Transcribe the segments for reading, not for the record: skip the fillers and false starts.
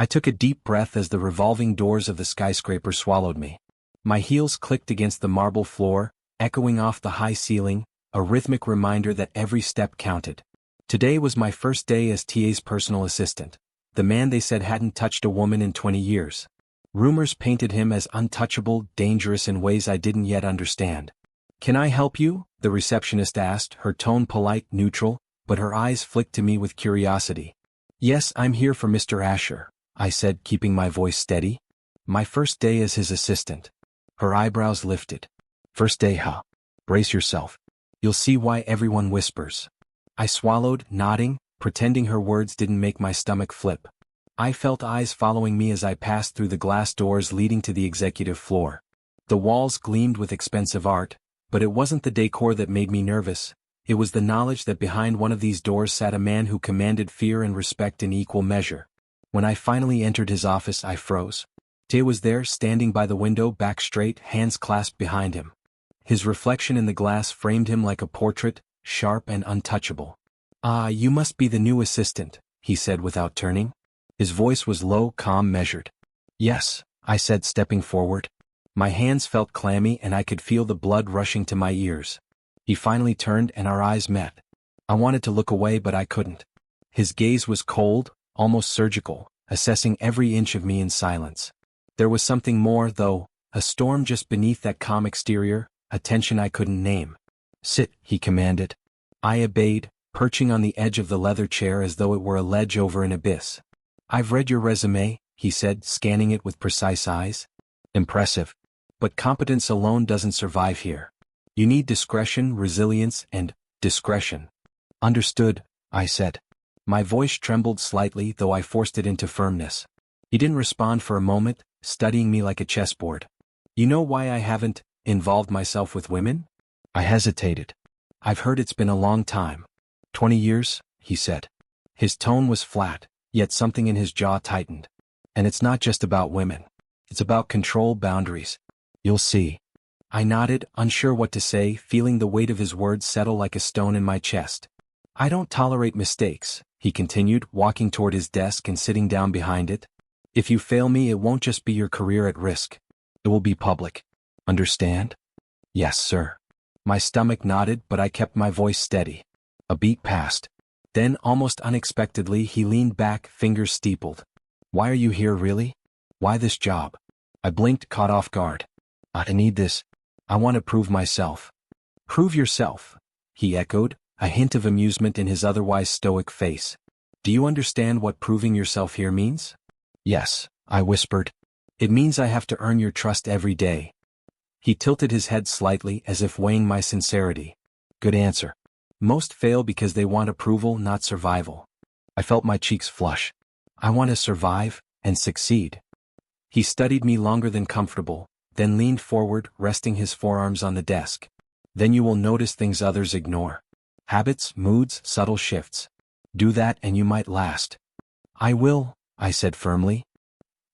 I took a deep breath as the revolving doors of the skyscraper swallowed me. My heels clicked against the marble floor, echoing off the high ceiling, a rhythmic reminder that every step counted. Today was my first day as TA's personal assistant, the man they said hadn't touched a woman in 20 years. Rumors painted him as untouchable, dangerous in ways I didn't yet understand. "Can I help you?" the receptionist asked, her tone polite, neutral, but her eyes flicked to me with curiosity. "Yes, I'm here for Mr. Asher," I said, keeping my voice steady. "My first day as his assistant." Her eyebrows lifted. "First day, huh? Brace yourself. You'll see why everyone whispers." I swallowed, nodding, pretending her words didn't make my stomach flip. I felt eyes following me as I passed through the glass doors leading to the executive floor. The walls gleamed with expensive art, but it wasn't the decor that made me nervous. It was the knowledge that behind one of these doors sat a man who commanded fear and respect in equal measure. When I finally entered his office, I froze. Tay was there, standing by the window, back straight, hands clasped behind him. His reflection in the glass framed him like a portrait, sharp and untouchable. "Ah, you must be the new assistant," he said without turning. His voice was low, calm, measured. "Yes," I said, stepping forward. My hands felt clammy and I could feel the blood rushing to my ears. He finally turned and our eyes met. I wanted to look away but I couldn't. His gaze was cold, almost surgical, assessing every inch of me in silence. There was something more, though, a storm just beneath that calm exterior, a tension I couldn't name. "Sit," he commanded. I obeyed, perching on the edge of the leather chair as though it were a ledge over an abyss. "I've read your resume," he said, scanning it with precise eyes. "Impressive. But competence alone doesn't survive here. You need discretion, resilience, and discretion." "Understood," I said. My voice trembled slightly, though I forced it into firmness. He didn't respond for a moment, studying me like a chessboard. "You know why I haven't involved myself with women?" I hesitated. "I've heard it's been a long time." 20 years, he said. His tone was flat, yet something in his jaw tightened. "And it's not just about women. It's about control, boundaries. You'll see." I nodded, unsure what to say, feeling the weight of his words settle like a stone in my chest. "I don't tolerate mistakes," he continued, walking toward his desk and sitting down behind it. "If you fail me, it won't just be your career at risk. It will be public. Understand?" "Yes, sir." My stomach nodded, but I kept my voice steady. A beat passed. Then, almost unexpectedly, he leaned back, fingers steepled. "Why are you here, really? Why this job?" I blinked, caught off guard. "I need this. I want to prove myself." "Prove yourself," he echoed, a hint of amusement in his otherwise stoic face. "Do you understand what proving yourself here means?" "Yes," I whispered. "It means I have to earn your trust every day." He tilted his head slightly as if weighing my sincerity. "Good answer. Most fail because they want approval, not survival." I felt my cheeks flush. "I want to survive and succeed." He studied me longer than comfortable, then leaned forward, resting his forearms on the desk. "Then you will notice things others ignore. Habits, moods, subtle shifts. Do that and you might last." "I will," I said firmly.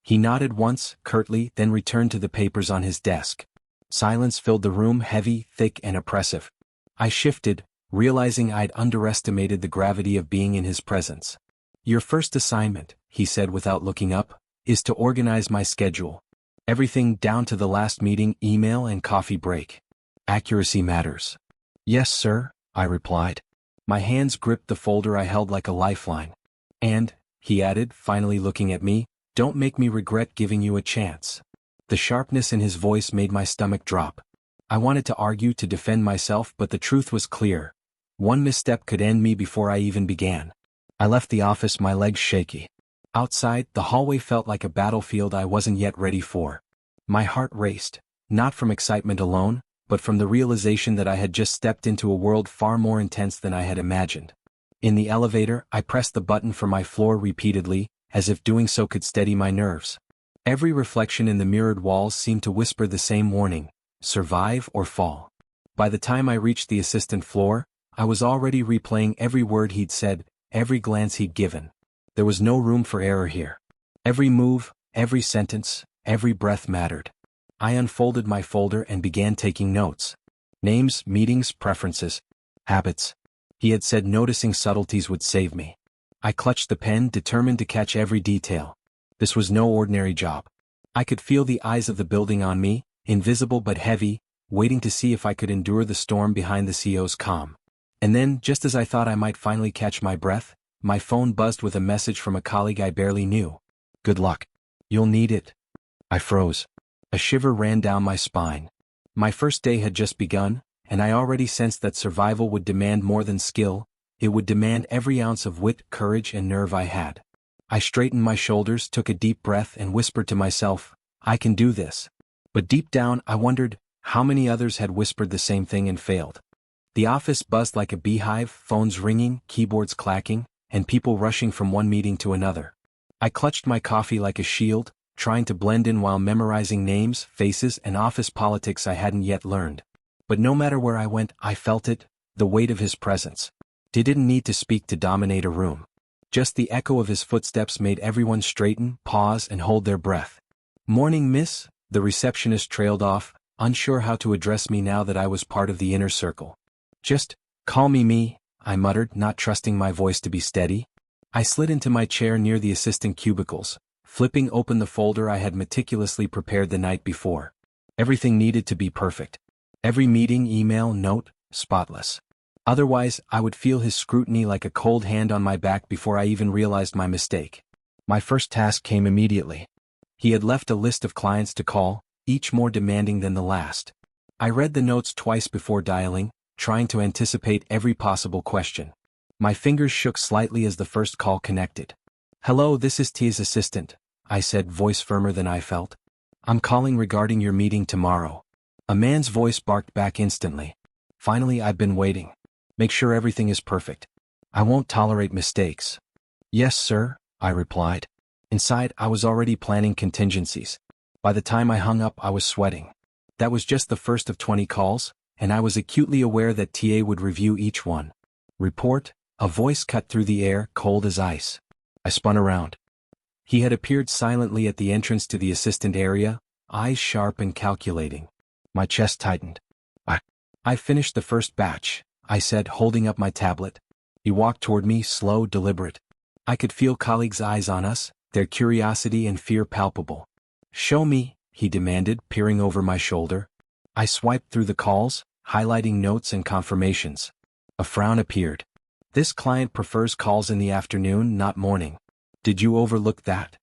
He nodded once, curtly, then returned to the papers on his desk. Silence filled the room, heavy, thick, and oppressive. I shifted, realizing I'd underestimated the gravity of being in his presence. "Your first assignment," he said without looking up, "is to organize my schedule. Everything down to the last meeting, email, and coffee break. Accuracy matters." "Yes, sir," I replied. My hands gripped the folder I held like a lifeline. "And," he added, finally looking at me, "don't make me regret giving you a chance." The sharpness in his voice made my stomach drop. I wanted to argue, to defend myself, but the truth was clear. One misstep could end me before I even began. I left the office, my legs shaky. Outside, the hallway felt like a battlefield I wasn't yet ready for. My heart raced, not from excitement alone, but from the realization that I had just stepped into a world far more intense than I had imagined. In the elevator, I pressed the button for my floor repeatedly, as if doing so could steady my nerves. Every reflection in the mirrored walls seemed to whisper the same warning: survive or fall. By the time I reached the assistant floor, I was already replaying every word he'd said, every glance he'd given. There was no room for error here. Every move, every sentence, every breath mattered. I unfolded my folder and began taking notes. Names, meetings, preferences, habits. He had said noticing subtleties would save me. I clutched the pen, determined to catch every detail. This was no ordinary job. I could feel the eyes of the building on me, invisible but heavy, waiting to see if I could endure the storm behind the CEO's calm. And then, just as I thought I might finally catch my breath, my phone buzzed with a message from a colleague I barely knew. "Good luck. You'll need it." I froze. A shiver ran down my spine. My first day had just begun, and I already sensed that survival would demand more than skill. It would demand every ounce of wit, courage, and nerve I had. I straightened my shoulders, took a deep breath, and whispered to myself, "I can do this." But deep down, I wondered how many others had whispered the same thing and failed. The office buzzed like a beehive, phones ringing, keyboards clacking, and people rushing from one meeting to another. I clutched my coffee like a shield, trying to blend in while memorizing names, faces, and office politics I hadn't yet learned. But no matter where I went, I felt it, the weight of his presence. He didn't need to speak to dominate a room. Just the echo of his footsteps made everyone straighten, pause, and hold their breath. "Morning, miss," the receptionist trailed off, unsure how to address me now that I was part of the inner circle. "Just call me me," I muttered, not trusting my voice to be steady. I slid into my chair near the assistant cubicles, flipping open the folder I had meticulously prepared the night before. Everything needed to be perfect. Every meeting, email, note, spotless. Otherwise, I would feel his scrutiny like a cold hand on my back before I even realized my mistake. My first task came immediately. He had left a list of clients to call, each more demanding than the last. I read the notes twice before dialing, trying to anticipate every possible question. My fingers shook slightly as the first call connected. "Hello, this is T's assistant," I said, voice firmer than I felt. "I'm calling regarding your meeting tomorrow." A man's voice barked back instantly. "Finally, I've been waiting. Make sure everything is perfect. I won't tolerate mistakes." "Yes, sir," I replied. Inside, I was already planning contingencies. By the time I hung up, I was sweating. That was just the first of 20 calls, and I was acutely aware that TA would review each one. "Report," a voice cut through the air, cold as ice. I spun around. He had appeared silently at the entrance to the assistant area, eyes sharp and calculating. My chest tightened. I finished the first batch," I said, holding up my tablet. He walked toward me, slow, deliberate. I could feel colleagues' eyes on us, their curiosity and fear palpable. "Show me," he demanded, peering over my shoulder. I swiped through the calls, highlighting notes and confirmations. A frown appeared. "This client prefers calls in the afternoon, not morning. Did you overlook that?"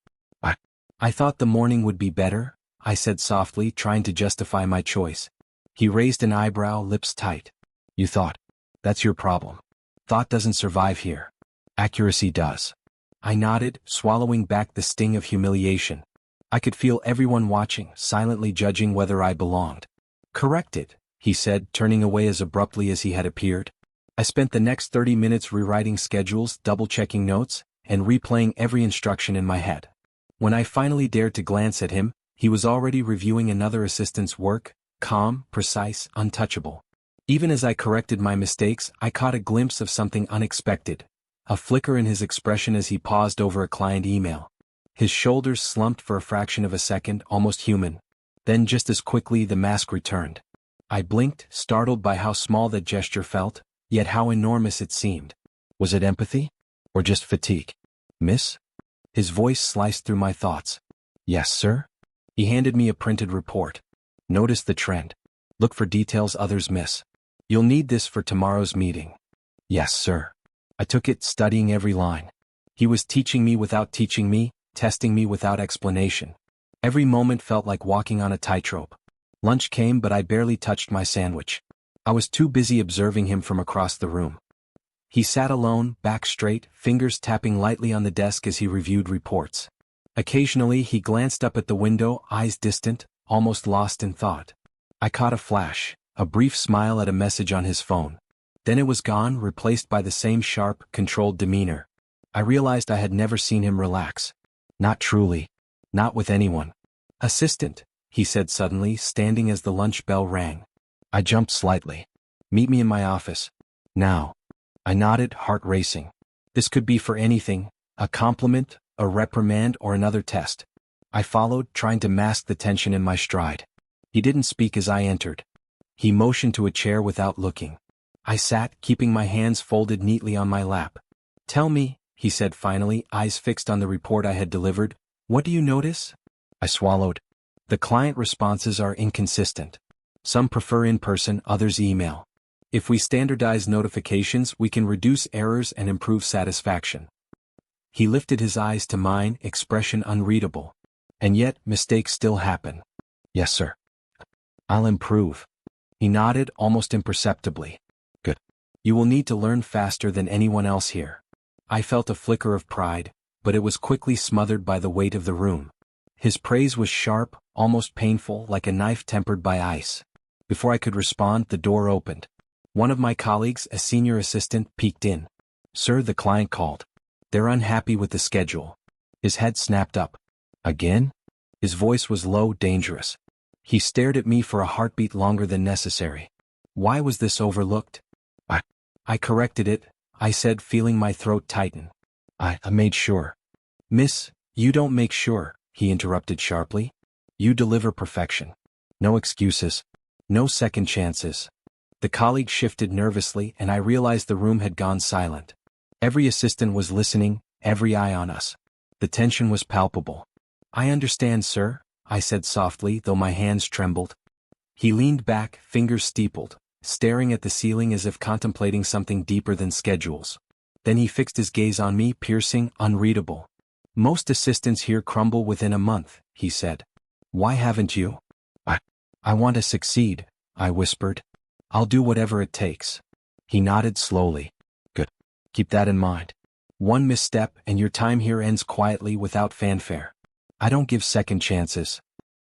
I thought the morning would be better," I said softly, trying to justify my choice. He raised an eyebrow, lips tight. "You thought. That's your problem. Thought doesn't survive here. Accuracy does." I nodded, swallowing back the sting of humiliation. I could feel everyone watching, silently judging whether I belonged. "Correct it," he said, turning away as abruptly as he had appeared. I spent the next 30 minutes rewriting schedules, double-checking notes, and replaying every instruction in my head. When I finally dared to glance at him, he was already reviewing another assistant's work, calm, precise, untouchable. Even as I corrected my mistakes, I caught a glimpse of something unexpected. A flicker in his expression as he paused over a client email. His shoulders slumped for a fraction of a second, almost human. Then just as quickly the mask returned. I blinked, startled by how small that gesture felt, yet how enormous it seemed. Was it empathy? Or just fatigue? "Miss?" His voice sliced through my thoughts. "Yes, sir?" He handed me a printed report. "Notice the trend. Look for details others miss. You'll need this for tomorrow's meeting." "Yes, sir." I took it, studying every line. He was teaching me without teaching me, testing me without explanation. Every moment felt like walking on a tightrope. Lunch came, but I barely touched my sandwich. I was too busy observing him from across the room. He sat alone, back straight, fingers tapping lightly on the desk as he reviewed reports. Occasionally he glanced up at the window, eyes distant, almost lost in thought. I caught a flash, a brief smile at a message on his phone. Then it was gone, replaced by the same sharp, controlled demeanor. I realized I had never seen him relax. Not truly. Not with anyone. "Assistant," he said suddenly, standing as the lunch bell rang. I jumped slightly. "Meet me in my office. Now." I nodded, heart racing. This could be for anything, a compliment, a reprimand, or another test. I followed, trying to mask the tension in my stride. He didn't speak as I entered. He motioned to a chair without looking. I sat, keeping my hands folded neatly on my lap. "Tell me," he said finally, eyes fixed on the report I had delivered, What do you notice? I swallowed. The client responses are inconsistent. Some prefer in-person, others email. If we standardize notifications, we can reduce errors and improve satisfaction. He lifted his eyes to mine, expression unreadable. And yet, mistakes still happen. Yes, sir. I'll improve. He nodded almost imperceptibly. Good. You will need to learn faster than anyone else here. I felt a flicker of pride, but it was quickly smothered by the weight of the room. His praise was sharp, almost painful, like a knife tempered by ice. Before I could respond, the door opened. One of my colleagues, a senior assistant, peeked in. Sir, the client called. They're unhappy with the schedule. His head snapped up. Again? His voice was low, dangerous. He stared at me for a heartbeat longer than necessary. Why was this overlooked? I corrected it, I said, feeling my throat tighten. I made sure. Miss, you don't make sure, he interrupted sharply. You deliver perfection. No excuses. No second chances. The colleague shifted nervously and I realized the room had gone silent. Every assistant was listening, every eye on us. The tension was palpable. I understand, sir, I said softly, though my hands trembled. He leaned back, fingers steepled, staring at the ceiling as if contemplating something deeper than schedules. Then he fixed his gaze on me, piercing, unreadable. Most assistants here crumble within a month, he said. Why haven't you? I want to succeed, I whispered. I'll do whatever it takes. He nodded slowly. Good. Keep that in mind. One misstep and your time here ends quietly without fanfare. I don't give second chances.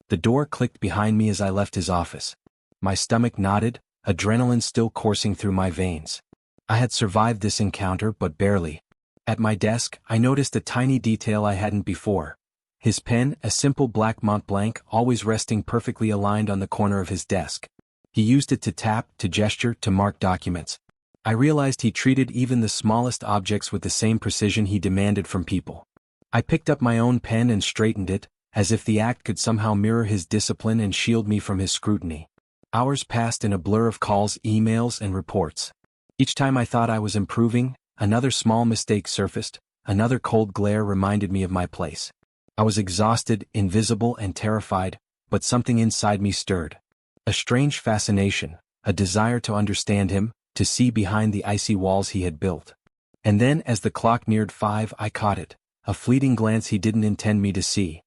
The door clicked behind me as I left his office. My stomach knotted, adrenaline still coursing through my veins. I had survived this encounter, but barely. At my desk, I noticed a tiny detail I hadn't before. His pen, a simple black Mont Blanc, always resting perfectly aligned on the corner of his desk. He used it to tap, to gesture, to mark documents. I realized he treated even the smallest objects with the same precision he demanded from people. I picked up my own pen and straightened it, as if the act could somehow mirror his discipline and shield me from his scrutiny. Hours passed in a blur of calls, emails, and reports. Each time I thought I was improving, another small mistake surfaced, another cold glare reminded me of my place. I was exhausted, invisible, and terrified, but something inside me stirred. A strange fascination, a desire to understand him, to see behind the icy walls he had built. And then, as the clock neared 5, I caught it, a fleeting glance he didn't intend me to see.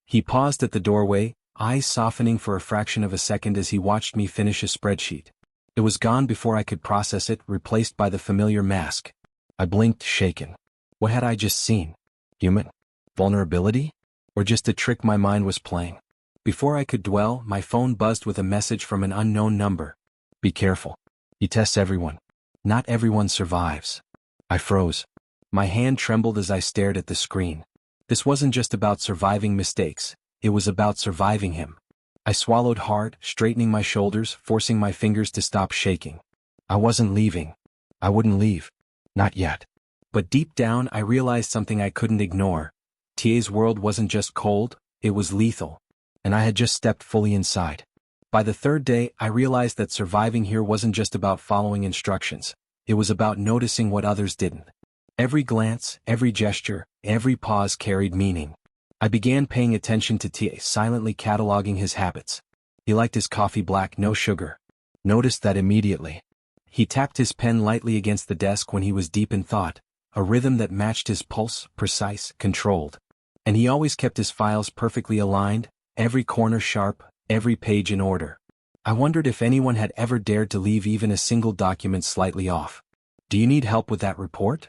He paused at the doorway, eyes softening for a fraction of a second as he watched me finish a spreadsheet. It was gone before I could process it, replaced by the familiar mask. I blinked, shaken. What had I just seen? Human? Vulnerability? Or just a trick my mind was playing? Before I could dwell, my phone buzzed with a message from an unknown number. Be careful. He tests everyone. Not everyone survives. I froze. My hand trembled as I stared at the screen. This wasn't just about surviving mistakes, it was about surviving him. I swallowed hard, straightening my shoulders, forcing my fingers to stop shaking. I wasn't leaving. I wouldn't leave. Not yet. But deep down I realized something I couldn't ignore. TA's world wasn't just cold, it was lethal. And I had just stepped fully inside. By the third day, I realized that surviving here wasn't just about following instructions. It was about noticing what others didn't. Every glance, every gesture, every pause carried meaning. I began paying attention to TA, silently cataloging his habits. He liked his coffee black, no sugar. Noticed that immediately. He tapped his pen lightly against the desk when he was deep in thought, a rhythm that matched his pulse, precise, controlled. And he always kept his files perfectly aligned, every corner sharp, every page in order. I wondered if anyone had ever dared to leave even a single document slightly off. Do you need help with that report?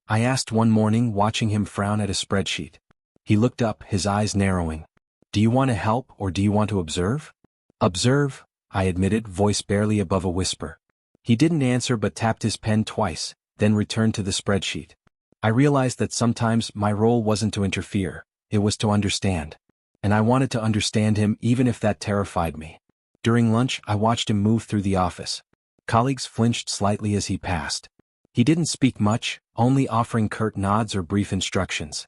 I asked one morning, watching him frown at a spreadsheet. He looked up, his eyes narrowing. Do you want to help or do you want to observe? Observe, I admitted, voice barely above a whisper. He didn't answer but tapped his pen twice, then returned to the spreadsheet. I realized that sometimes my role wasn't to interfere, it was to understand. And I wanted to understand him even if that terrified me. During lunch, I watched him move through the office. Colleagues flinched slightly as he passed. He didn't speak much, only offering curt nods or brief instructions.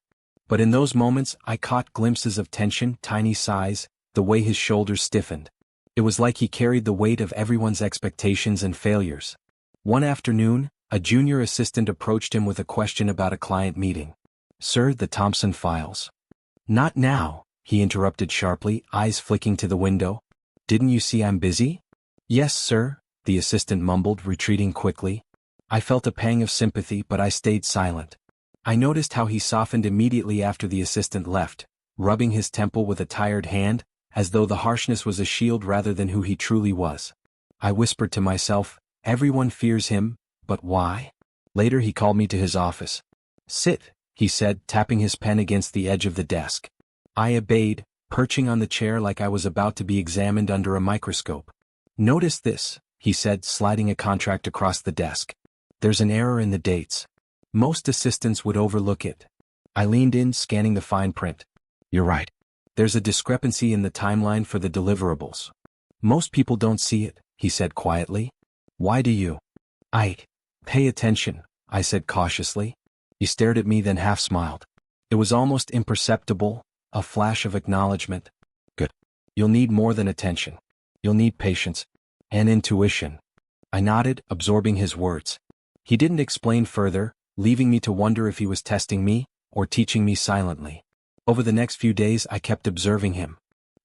But in those moments, I caught glimpses of tension, tiny sighs, the way his shoulders stiffened. It was like he carried the weight of everyone's expectations and failures. One afternoon, a junior assistant approached him with a question about a client meeting. Sir, the Thompson files. Not now, he interrupted sharply, eyes flicking to the window. Didn't you see I'm busy? Yes, sir, the assistant mumbled, retreating quickly. I felt a pang of sympathy, but I stayed silent. I noticed how he softened immediately after the assistant left, rubbing his temple with a tired hand, as though the harshness was a shield rather than who he truly was. I whispered to myself, everyone fears him, but why? Later he called me to his office. Sit, he said, tapping his pen against the edge of the desk. I obeyed, perching on the chair like I was about to be examined under a microscope. Notice this, he said, sliding a contract across the desk. There's an error in the dates. Most assistants would overlook it. I leaned in, scanning the fine print. You're right. There's a discrepancy in the timeline for the deliverables. Most people don't see it, he said quietly. Why do you? Pay attention, I said cautiously. He stared at me, then half smiled. It was almost imperceptible, a flash of acknowledgement. Good. You'll need more than attention. You'll need patience. And intuition. I nodded, absorbing his words. He didn't explain further, leaving me to wonder if he was testing me, or teaching me silently. Over the next few days I kept observing him.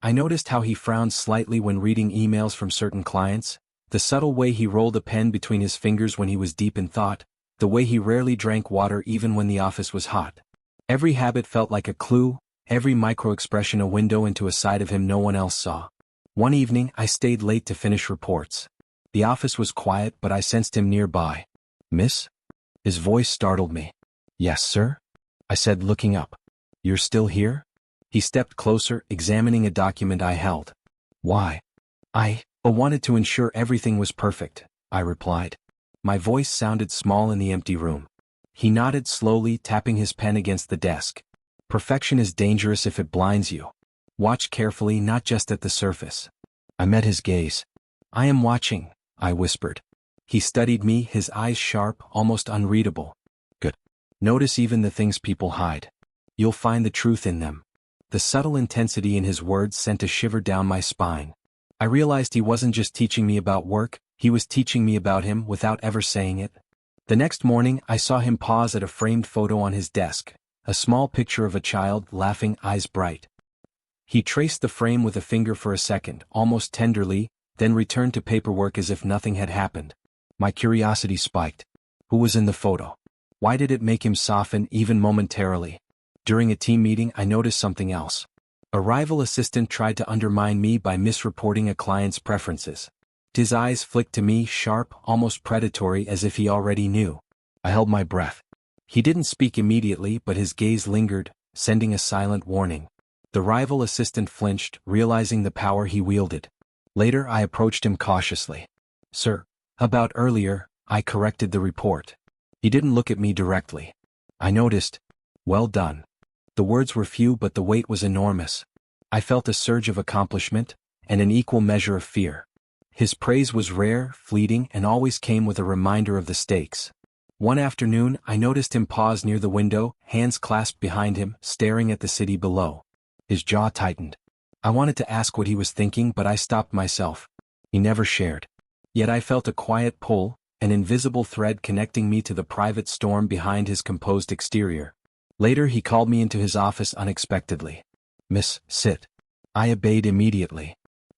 I noticed how he frowned slightly when reading emails from certain clients, the subtle way he rolled a pen between his fingers when he was deep in thought, the way he rarely drank water even when the office was hot. Every habit felt like a clue, every micro-expression a window into a side of him no one else saw. One evening I stayed late to finish reports. The office was quiet, but I sensed him nearby. Miss? His voice startled me. Yes, sir? I said, looking up. You're still here? He stepped closer, examining a document I held. Why? I wanted to ensure everything was perfect, I replied. My voice sounded small in the empty room. He nodded slowly, tapping his pen against the desk. Perfection is dangerous if it blinds you. Watch carefully, not just at the surface. I met his gaze. I am watching, I whispered. He studied me, his eyes sharp, almost unreadable. Good. Notice even the things people hide. You'll find the truth in them. The subtle intensity in his words sent a shiver down my spine. I realized he wasn't just teaching me about work, he was teaching me about him without ever saying it. The next morning I saw him pause at a framed photo on his desk, a small picture of a child laughing, eyes bright. He traced the frame with a finger for a second, almost tenderly, then returned to paperwork as if nothing had happened. My curiosity spiked. Who was in the photo? Why did it make him soften even momentarily? During a team meeting I noticed something else. A rival assistant tried to undermine me by misreporting a client's preferences. His eyes flicked to me, sharp, almost predatory, as if he already knew. I held my breath. He didn't speak immediately, but his gaze lingered, sending a silent warning. The rival assistant flinched, realizing the power he wielded. Later I approached him cautiously. Sir, about earlier, I corrected the report. He didn't look at me directly. I noticed. Well done. The words were few, but the weight was enormous. I felt a surge of accomplishment, and an equal measure of fear. His praise was rare, fleeting, and always came with a reminder of the stakes. One afternoon I noticed him pause near the window, hands clasped behind him, staring at the city below. His jaw tightened. I wanted to ask what he was thinking, but I stopped myself. He never shared. Yet I felt a quiet pull, an invisible thread connecting me to the private storm behind his composed exterior. Later he called me into his office unexpectedly. Miss, sit. I obeyed immediately.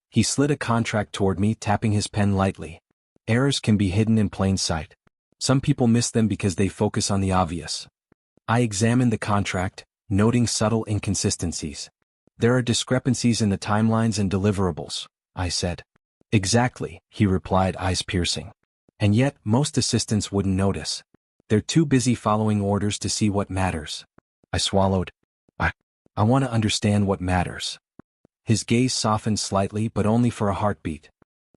He slid a contract toward me, tapping his pen lightly. Errors can be hidden in plain sight. Some people miss them because they focus on the obvious. I examined the contract, noting subtle inconsistencies. There are discrepancies in the timelines and deliverables, I said. Exactly, he replied, eyes piercing. And yet, most assistants wouldn't notice. They're too busy following orders to see what matters. I swallowed. I want to understand what matters. His gaze softened slightly, but only for a heartbeat.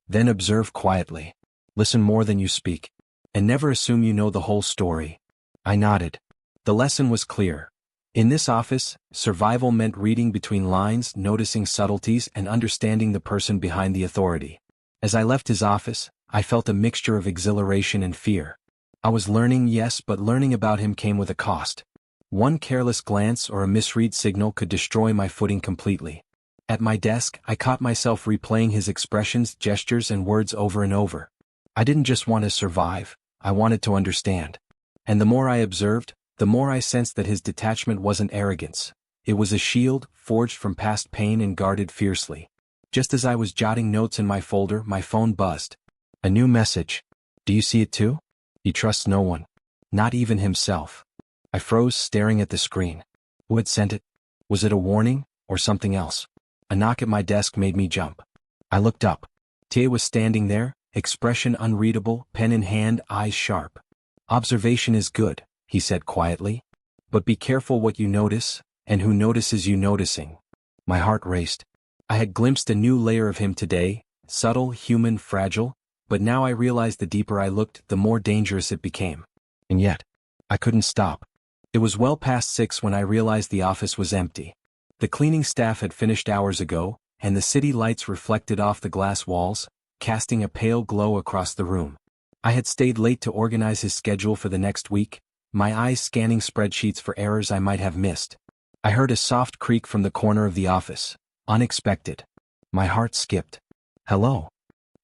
Then observe quietly. Listen more than you speak. And never assume you know the whole story. I nodded. The lesson was clear. In this office, survival meant reading between lines, noticing subtleties, and understanding the person behind the authority. As I left his office, I felt a mixture of exhilaration and fear. I was learning, yes, but learning about him came with a cost. One careless glance or a misread signal could destroy my footing completely. At my desk, I caught myself replaying his expressions, gestures, and words over and over. I didn't just want to survive, I wanted to understand. And the more I observed, the more I sensed that his detachment wasn't arrogance. It was a shield, forged from past pain and guarded fiercely. Just as I was jotting notes in my folder, my phone buzzed. A new message. Do you see it too? He trusts no one. Not even himself. I froze, staring at the screen. Who had sent it? Was it a warning, or something else? A knock at my desk made me jump. I looked up. Tia was standing there, expression unreadable, pen in hand, eyes sharp. Observation is good, he said quietly. But be careful what you notice, and who notices you noticing. My heart raced. I had glimpsed a new layer of him today, subtle, human, fragile, but now I realized the deeper I looked, the more dangerous it became. And yet, I couldn't stop. It was well past 6 when I realized the office was empty. The cleaning staff had finished hours ago, and the city lights reflected off the glass walls, casting a pale glow across the room. I had stayed late to organize his schedule for the next week, my eyes scanning spreadsheets for errors I might have missed. I heard a soft creak from the corner of the office. Unexpected. My heart skipped. Hello?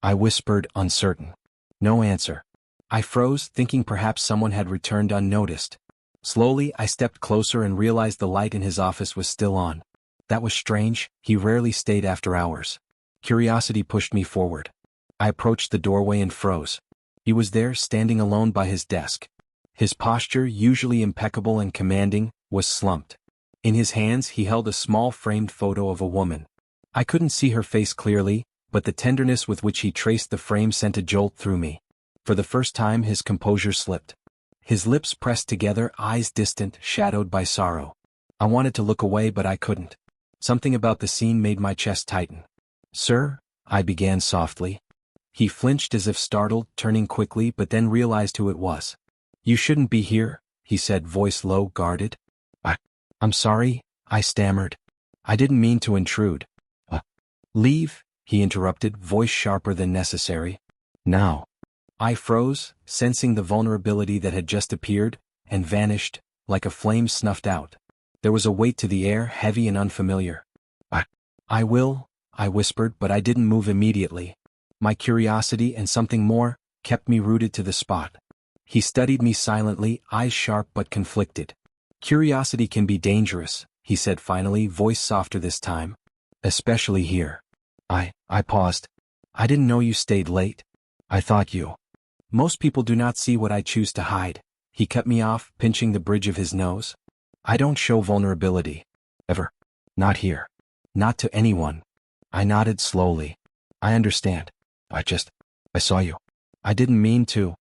I whispered, uncertain. No answer. I froze, thinking perhaps someone had returned unnoticed. Slowly, I stepped closer and realized the light in his office was still on. That was strange, he rarely stayed after hours. Curiosity pushed me forward. I approached the doorway and froze. He was there, standing alone by his desk. His posture, usually impeccable and commanding, was slumped. In his hands he held a small framed photo of a woman. I couldn't see her face clearly, but the tenderness with which he traced the frame sent a jolt through me. For the first time his composure slipped. His lips pressed together, eyes distant, shadowed by sorrow. I wanted to look away but I couldn't. Something about the scene made my chest tighten. Sir, I began softly. He flinched as if startled, turning quickly, but then realized who it was. You shouldn't be here, he said, voice low, guarded. I'm sorry, I stammered. I didn't mean to intrude. Leave, he interrupted, voice sharper than necessary. Now. I froze, sensing the vulnerability that had just appeared, and vanished, like a flame snuffed out. There was a weight to the air, heavy and unfamiliar. I will, I whispered, but I didn't move immediately. My curiosity and something more kept me rooted to the spot. He studied me silently, eyes sharp but conflicted. Curiosity can be dangerous, he said finally, voice softer this time. Especially here. I paused. I didn't know you stayed late. I thought you. Most people do not see what I choose to hide. He cut me off, pinching the bridge of his nose. I don't show vulnerability. Ever. Not here. Not to anyone. I nodded slowly. I understand. I saw you. I didn't mean to.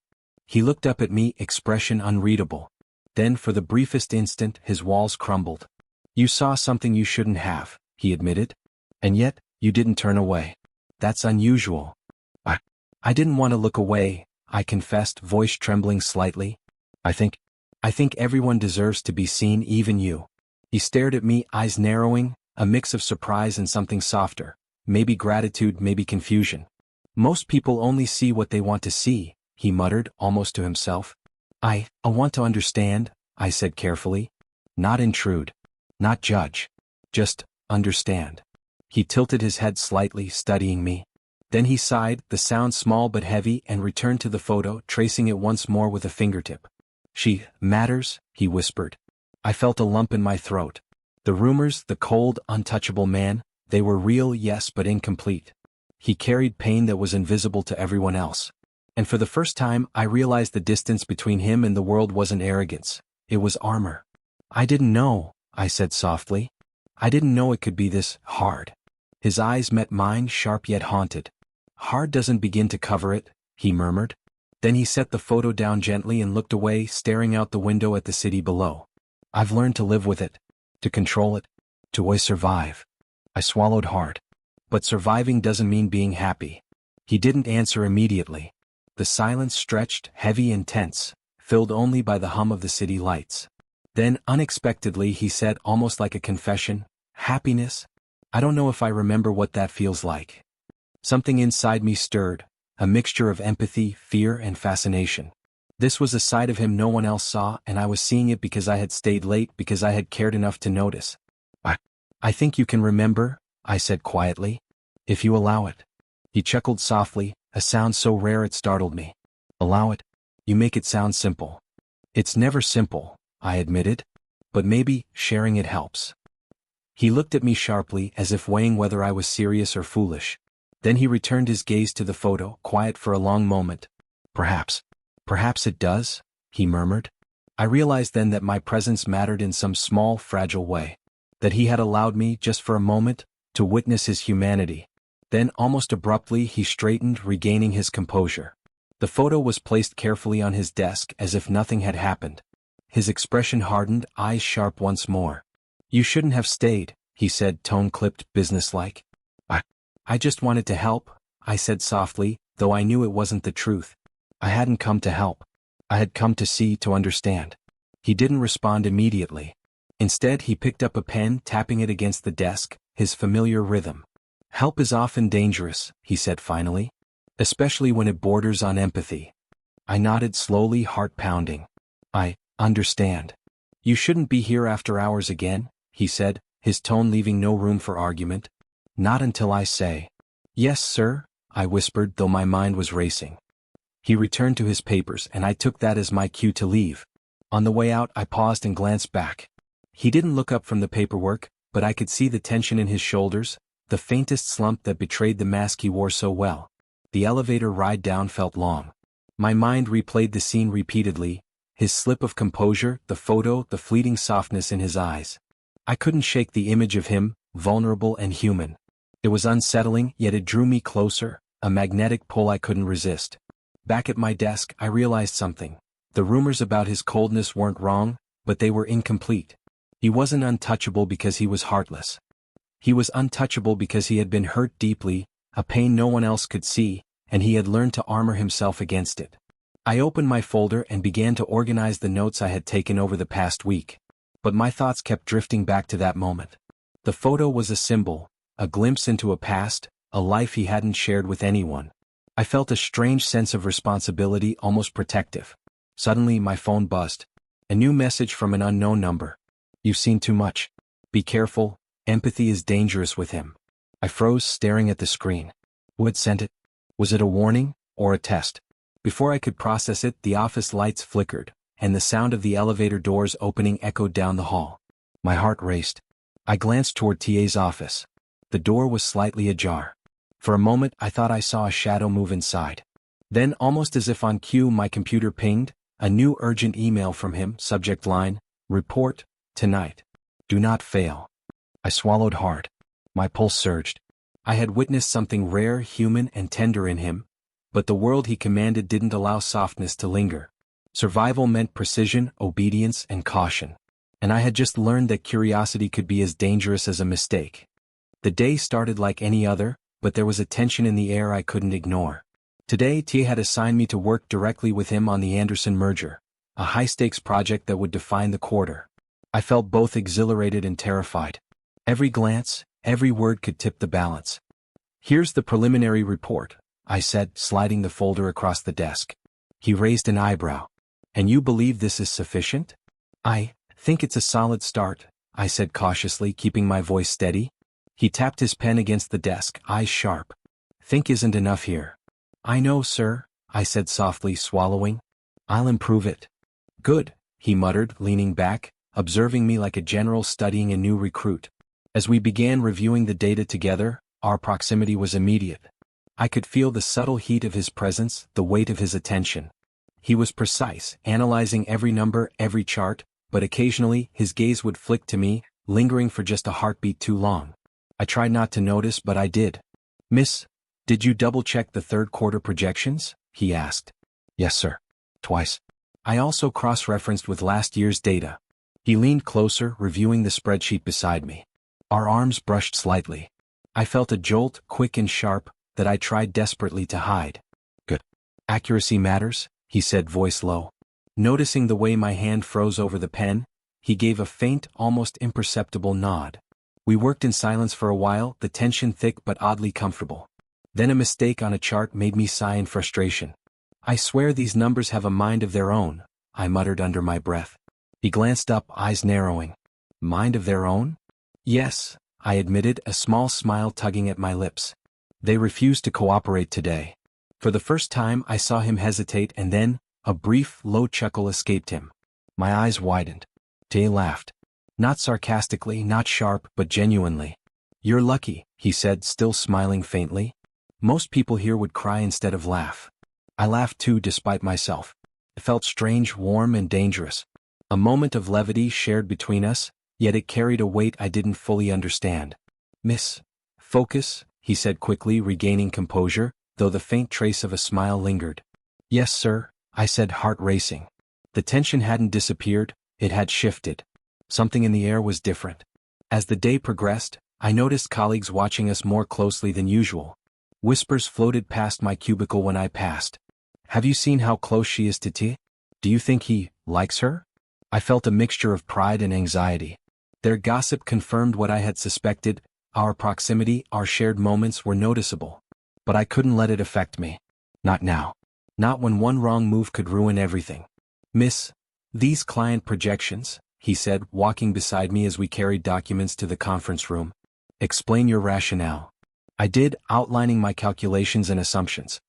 He looked up at me, expression unreadable. Then for the briefest instant his walls crumbled. You saw something you shouldn't have, he admitted. And yet, you didn't turn away. That's unusual. I didn't want to look away, I confessed, voice trembling slightly. I think everyone deserves to be seen, even you. He stared at me, eyes narrowing, a mix of surprise and something softer. Maybe gratitude, maybe confusion. Most people only see what they want to see, he muttered, almost to himself. I want to understand, I said carefully. Not intrude. Not judge. Just understand. He tilted his head slightly, studying me. Then he sighed, the sound small but heavy, and returned to the photo, tracing it once more with a fingertip. She matters, he whispered. I felt a lump in my throat. The rumors, the cold, untouchable man, they were real, yes, but incomplete. He carried pain that was invisible to everyone else. And for the first time, I realized the distance between him and the world wasn't arrogance. It was armor. I didn't know, I said softly. I didn't know it could be this hard. His eyes met mine, sharp yet haunted. Hard doesn't begin to cover it, he murmured. Then he set the photo down gently and looked away, staring out the window at the city below. I've learned to live with it, to control it, to always survive. I swallowed hard. But surviving doesn't mean being happy. He didn't answer immediately. The silence stretched, heavy and tense, filled only by the hum of the city lights. Then, unexpectedly, he said, almost like a confession, happiness? I don't know if I remember what that feels like. Something inside me stirred, a mixture of empathy, fear, and fascination. This was a side of him no one else saw, and I was seeing it because I had stayed late, because I had cared enough to notice. I think you can remember, I said quietly, if you allow it. He chuckled softly, a sound so rare it startled me. Allow it? You make it sound simple. It's never simple, I admitted. But maybe sharing it helps. He looked at me sharply as if weighing whether I was serious or foolish. Then he returned his gaze to the photo, quiet for a long moment. Perhaps it does, he murmured. I realized then that my presence mattered in some small, fragile way. That he had allowed me, just for a moment, to witness his humanity. Then, almost abruptly, he straightened, regaining his composure. The photo was placed carefully on his desk as if nothing had happened. His expression hardened, eyes sharp once more. "You shouldn't have stayed," he said, tone clipped, businesslike. I just wanted to help," I said softly, though I knew it wasn't the truth. I hadn't come to help. I had come to see, to understand. He didn't respond immediately. Instead, he picked up a pen, tapping it against the desk, his familiar rhythm. "Help is often dangerous," he said finally. "Especially when it borders on empathy." I nodded slowly, heart pounding. "I understand. You shouldn't be here after hours again," he said, his tone leaving no room for argument. "Not until I say." "Yes, sir," I whispered, though my mind was racing. He returned to his papers, and I took that as my cue to leave. On the way out, I paused and glanced back. He didn't look up from the paperwork, but I could see the tension in his shoulders, the faintest slump that betrayed the mask he wore so well. The elevator ride down felt long. My mind replayed the scene repeatedly, his slip of composure, the photo, the fleeting softness in his eyes. I couldn't shake the image of him, vulnerable and human. It was unsettling, yet it drew me closer, a magnetic pull I couldn't resist. Back at my desk, I realized something. The rumors about his coldness weren't wrong, but they were incomplete. He wasn't untouchable because he was heartless. He was untouchable because he had been hurt deeply, a pain no one else could see, and he had learned to armor himself against it. I opened my folder and began to organize the notes I had taken over the past week. But my thoughts kept drifting back to that moment. The photo was a symbol, a glimpse into a past, a life he hadn't shared with anyone. I felt a strange sense of responsibility, almost protective. Suddenly my phone buzzed. A new message from an unknown number. "You've seen too much. Be careful, empathy is dangerous with him." I froze, staring at the screen. Who had sent it? Was it a warning, or a test? Before I could process it, the office lights flickered, and the sound of the elevator doors opening echoed down the hall. My heart raced. I glanced toward TA's office. The door was slightly ajar. For a moment I thought I saw a shadow move inside. Then, almost as if on cue, my computer pinged, a new urgent email from him, subject line, "Report, tonight. Do not fail." I swallowed hard. My pulse surged. I had witnessed something rare, human, and tender in him, but the world he commanded didn't allow softness to linger. Survival meant precision, obedience, and caution. And I had just learned that curiosity could be as dangerous as a mistake. The day started like any other, but there was a tension in the air I couldn't ignore. Today, Tia had assigned me to work directly with him on the Anderson merger, a high-stakes project that would define the quarter. I felt both exhilarated and terrified. Every glance, every word could tip the balance. "Here's the preliminary report," I said, sliding the folder across the desk. He raised an eyebrow. "And you believe this is sufficient?" "I think it's a solid start," I said cautiously, keeping my voice steady. He tapped his pen against the desk, eyes sharp. "Think isn't enough here." "I know, sir," I said softly, swallowing. "I'll improve it." "Good," he muttered, leaning back, observing me like a general studying a new recruit. As we began reviewing the data together, our proximity was immediate. I could feel the subtle heat of his presence, the weight of his attention. He was precise, analyzing every number, every chart, but occasionally his gaze would flick to me, lingering for just a heartbeat too long. I tried not to notice, but I did. "Miss, did you double-check the third quarter projections?" he asked. "Yes, sir. Twice." I also cross-referenced with last year's data. He leaned closer, reviewing the spreadsheet beside me. Our arms brushed slightly. I felt a jolt, quick and sharp, that I tried desperately to hide. "Good. Accuracy matters," he said, voice low. Noticing the way my hand froze over the pen, he gave a faint, almost imperceptible nod. We worked in silence for a while, the tension thick but oddly comfortable. Then a mistake on a chart made me sigh in frustration. "I swear these numbers have a mind of their own," I muttered under my breath. He glanced up, eyes narrowing. "Mind of their own?" "Yes," I admitted, a small smile tugging at my lips. "They refused to cooperate today." For the first time I saw him hesitate, and then, a brief, low chuckle escaped him. My eyes widened. Tay laughed. Not sarcastically, not sharp, but genuinely. "You're lucky," he said, still smiling faintly. "Most people here would cry instead of laugh." I laughed too, despite myself. It felt strange, warm, and dangerous. A moment of levity shared between us, yet it carried a weight I didn't fully understand. "Miss, focus," he said quickly, regaining composure, though the faint trace of a smile lingered. "Yes, sir," I said, heart racing. The tension hadn't disappeared, it had shifted. Something in the air was different. As the day progressed, I noticed colleagues watching us more closely than usual. Whispers floated past my cubicle when I passed. "Have you seen how close she is to T? Do you think he likes her?" I felt a mixture of pride and anxiety. Their gossip confirmed what I had suspected. Our proximity, our shared moments were noticeable. But I couldn't let it affect me. Not now. Not when one wrong move could ruin everything. "Miss, these client projections," he said, walking beside me as we carried documents to the conference room. "Explain your rationale." I did, outlining my calculations and assumptions.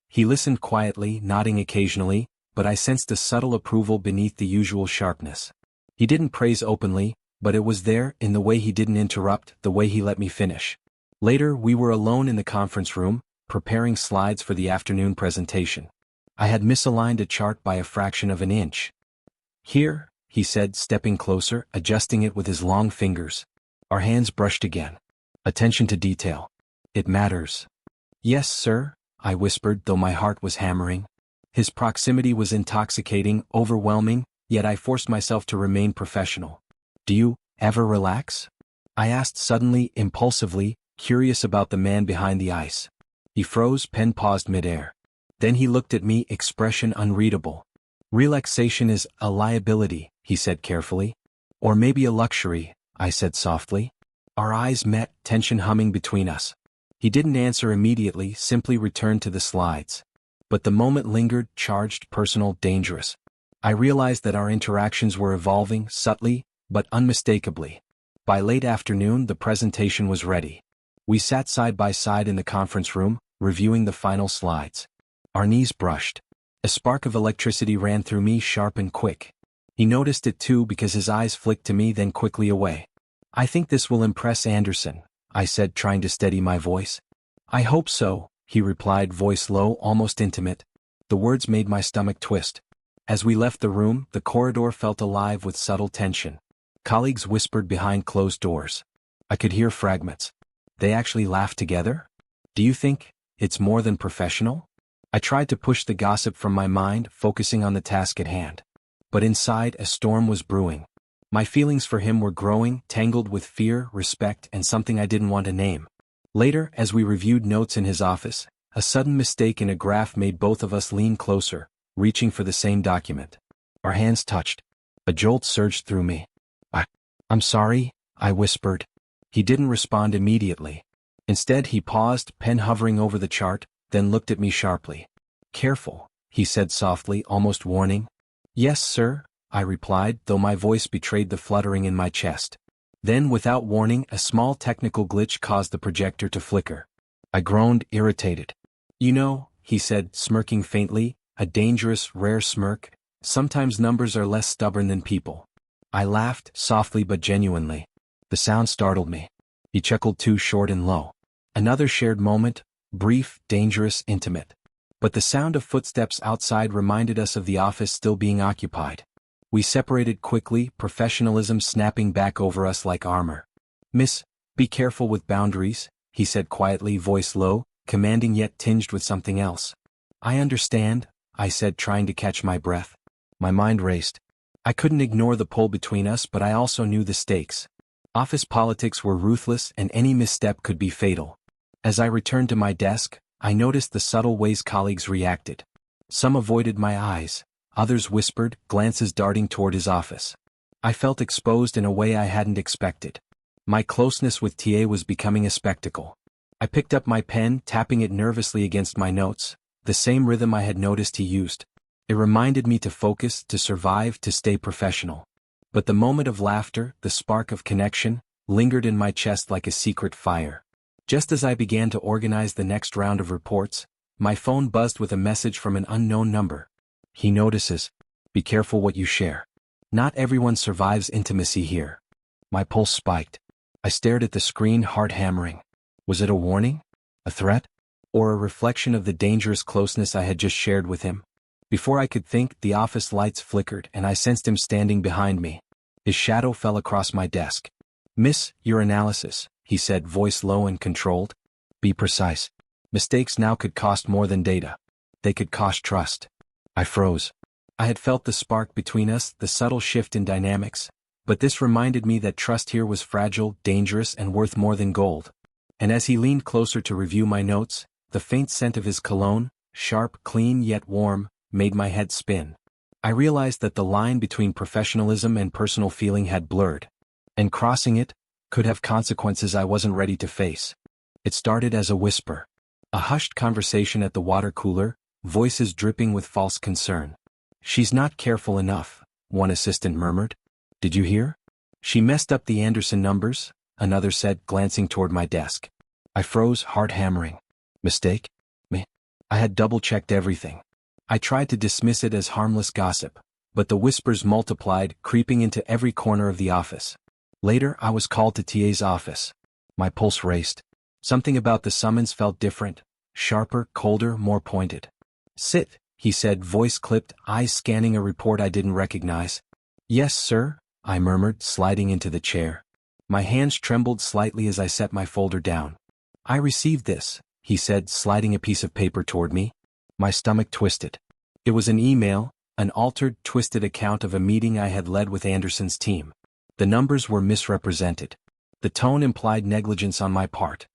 He listened quietly, nodding occasionally, but I sensed a subtle approval beneath the usual sharpness. He didn't praise openly, but it was there, in the way he didn't interrupt, the way he let me finish. Later, we were alone in the conference room, preparing slides for the afternoon presentation. I had misaligned a chart by a fraction of an inch. "Here," he said, stepping closer, adjusting it with his long fingers. Our hands brushed again. "Attention to detail. It matters." "Yes, sir," I whispered, though my heart was hammering. His proximity was intoxicating, overwhelming, yet I forced myself to remain professional. "Do you ever relax?" I asked suddenly, impulsively, curious about the man behind the ice. He froze, pen paused midair. Then he looked at me, expression unreadable. "Relaxation is a liability," he said carefully. "Or maybe a luxury," I said softly. Our eyes met, tension humming between us. He didn't answer immediately, simply returned to the slides. But the moment lingered, charged, personal, dangerous. I realized that our interactions were evolving, subtly, but unmistakably. By late afternoon, the presentation was ready. We sat side by side in the conference room, reviewing the final slides. Our knees brushed. A spark of electricity ran through me, sharp and quick. He noticed it too, because his eyes flicked to me, then quickly away. "I think this will impress Anderson," I said, trying to steady my voice. "I hope so," he replied, voice low, almost intimate. The words made my stomach twist. As we left the room, the corridor felt alive with subtle tension. Colleagues whispered behind closed doors. I could hear fragments. "They actually laughed together? Do you think it's more than professional?" I tried to push the gossip from my mind, focusing on the task at hand. But inside, a storm was brewing. My feelings for him were growing, tangled with fear, respect, and something I didn't want to name. Later, as we reviewed notes in his office, a sudden mistake in a graph made both of us lean closer, reaching for the same document. Our hands touched. A jolt surged through me. I'm sorry," I whispered. He didn't respond immediately. Instead, he paused, pen hovering over the chart, then looked at me sharply. "Careful," he said softly, almost warning. "Yes, sir," I replied, though my voice betrayed the fluttering in my chest. Then, without warning, a small technical glitch caused the projector to flicker. I groaned, irritated. "You know," he said, smirking faintly, a dangerous, rare smirk, "sometimes numbers are less stubborn than people." I laughed, softly but genuinely. The sound startled me. He chuckled too, short and low. Another shared moment, brief, dangerous, intimate. But the sound of footsteps outside reminded us of the office still being occupied. We separated quickly, professionalism snapping back over us like armor. "Miss, be careful with boundaries," he said quietly, voice low, commanding yet tinged with something else. "I understand," I said, trying to catch my breath. My mind raced. I couldn't ignore the pull between us, but I also knew the stakes. Office politics were ruthless, and any misstep could be fatal. As I returned to my desk, I noticed the subtle ways colleagues reacted. Some avoided my eyes, others whispered, glances darting toward his office. I felt exposed in a way I hadn't expected. My closeness with TA was becoming a spectacle. I picked up my pen, tapping it nervously against my notes, the same rhythm I had noticed he used. It reminded me to focus, to survive, to stay professional. But the moment of laughter, the spark of connection, lingered in my chest like a secret fire. Just as I began to organize the next round of reports, my phone buzzed with a message from an unknown number. "He notices. Be careful what you share." Not everyone survives intimacy here. My pulse spiked. I stared at the screen, heart hammering. Was it a warning? A threat? Or a reflection of the dangerous closeness I had just shared with him? Before I could think, the office lights flickered and I sensed him standing behind me. His shadow fell across my desk. "Miss, your analysis," he said, voice low and controlled. "Be precise. Mistakes now could cost more than data. They could cost trust." I froze. I had felt the spark between us, the subtle shift in dynamics, but this reminded me that trust here was fragile, dangerous, and worth more than gold. And as he leaned closer to review my notes, the faint scent of his cologne, sharp, clean yet warm, made my head spin. I realized that the line between professionalism and personal feeling had blurred, and crossing it could have consequences I wasn't ready to face. It started as a whisper. A hushed conversation at the water cooler, voices dripping with false concern. "She's not careful enough," one assistant murmured. "Did you hear? She messed up the Anderson numbers," another said, glancing toward my desk. I froze, heart hammering. Mistake? Me? I had double-checked everything. I tried to dismiss it as harmless gossip, but the whispers multiplied, creeping into every corner of the office. Later, I was called to TA's office. My pulse raced. Something about the summons felt different, sharper, colder, more pointed. "Sit," he said, voice clipped, eyes scanning a report I didn't recognize. "Yes, sir," I murmured, sliding into the chair. My hands trembled slightly as I set my folder down. "I received this," he said, sliding a piece of paper toward me. My stomach twisted. It was an email, an altered, twisted account of a meeting I had led with Anderson's team. The numbers were misrepresented. The tone implied negligence on my part.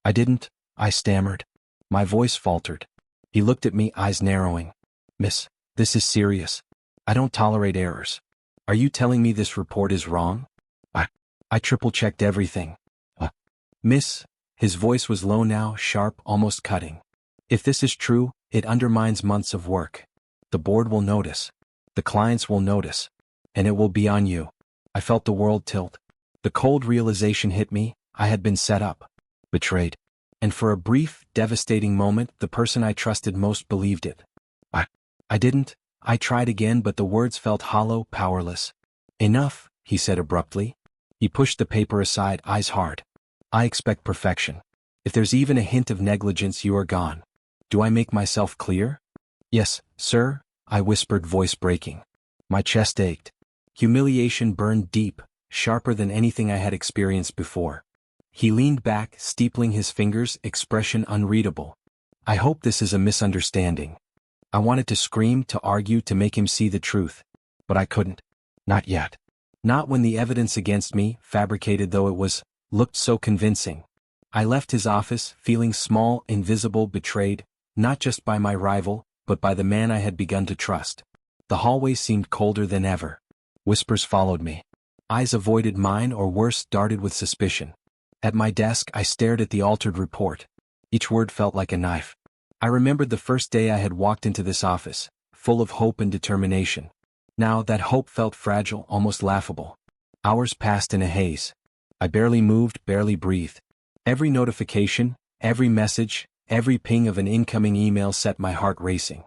I didn't," I stammered. My voice faltered. He looked at me, eyes narrowing. "Miss, this is serious. I don't tolerate errors. Are you telling me this report is wrong?" I triple-checked everything. "Miss," his voice was low now, sharp, almost cutting. "If this is true, it undermines months of work. The board will notice. The clients will notice. And it will be on you." I felt the world tilt. The cold realization hit me, I had been set up. Betrayed. And for a brief, devastating moment, the person I trusted most believed it. I didn't. I tried again, but the words felt hollow, powerless. "Enough," he said abruptly. He pushed the paper aside, eyes hard. "I expect perfection. If there's even a hint of negligence, you are gone. Do I make myself clear?" "Yes, sir," I whispered, voice breaking. My chest ached. Humiliation burned deep, sharper than anything I had experienced before. He leaned back, steepling his fingers, expression unreadable. "I hope this is a misunderstanding." I wanted to scream, to argue, to make him see the truth. But I couldn't. Not yet. Not when the evidence against me, fabricated though it was, looked so convincing. I left his office, feeling small, invisible, betrayed, not just by my rival, but by the man I had begun to trust. The hallway seemed colder than ever. Whispers followed me. Eyes avoided mine, or worse, darted with suspicion. At my desk, I stared at the altered report. Each word felt like a knife. I remembered the first day I had walked into this office, full of hope and determination. Now that hope felt fragile, almost laughable. Hours passed in a haze. I barely moved, barely breathed. Every notification, every message, every ping of an incoming email set my heart racing.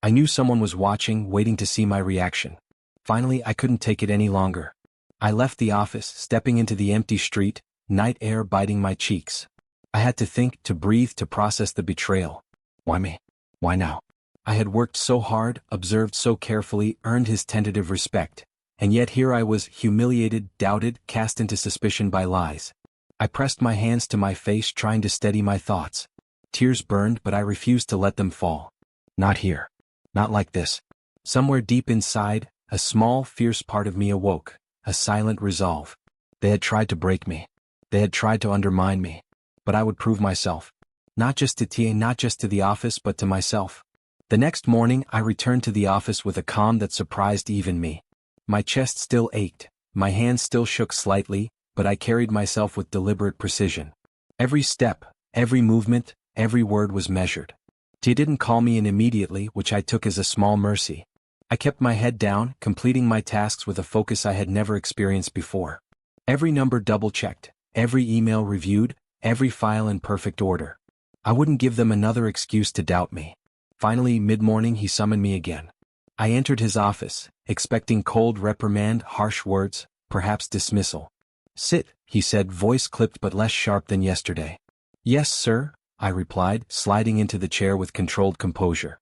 I knew someone was watching, waiting to see my reaction. Finally, I couldn't take it any longer. I left the office, stepping into the empty street, night air biting my cheeks. I had to think, to breathe, to process the betrayal. Why me? Why now? I had worked so hard, observed so carefully, earned his tentative respect. And yet here I was, humiliated, doubted, cast into suspicion by lies. I pressed my hands to my face, trying to steady my thoughts. Tears burned, but I refused to let them fall. Not here. Not like this. Somewhere deep inside, a small, fierce part of me awoke, a silent resolve. They had tried to break me. They had tried to undermine me. But I would prove myself. Not just to TA, not just to the office, but to myself. The next morning, I returned to the office with a calm that surprised even me. My chest still ached, my hands still shook slightly, but I carried myself with deliberate precision. Every step, every movement, every word was measured. TA didn't call me in immediately, which I took as a small mercy. I kept my head down, completing my tasks with a focus I had never experienced before. Every number double-checked, every email reviewed, every file in perfect order. I wouldn't give them another excuse to doubt me. Finally, mid-morning, he summoned me again. I entered his office, expecting cold reprimand, harsh words, perhaps dismissal. "Sit," he said, voice clipped but less sharp than yesterday. "Yes, sir," I replied, sliding into the chair with controlled composure.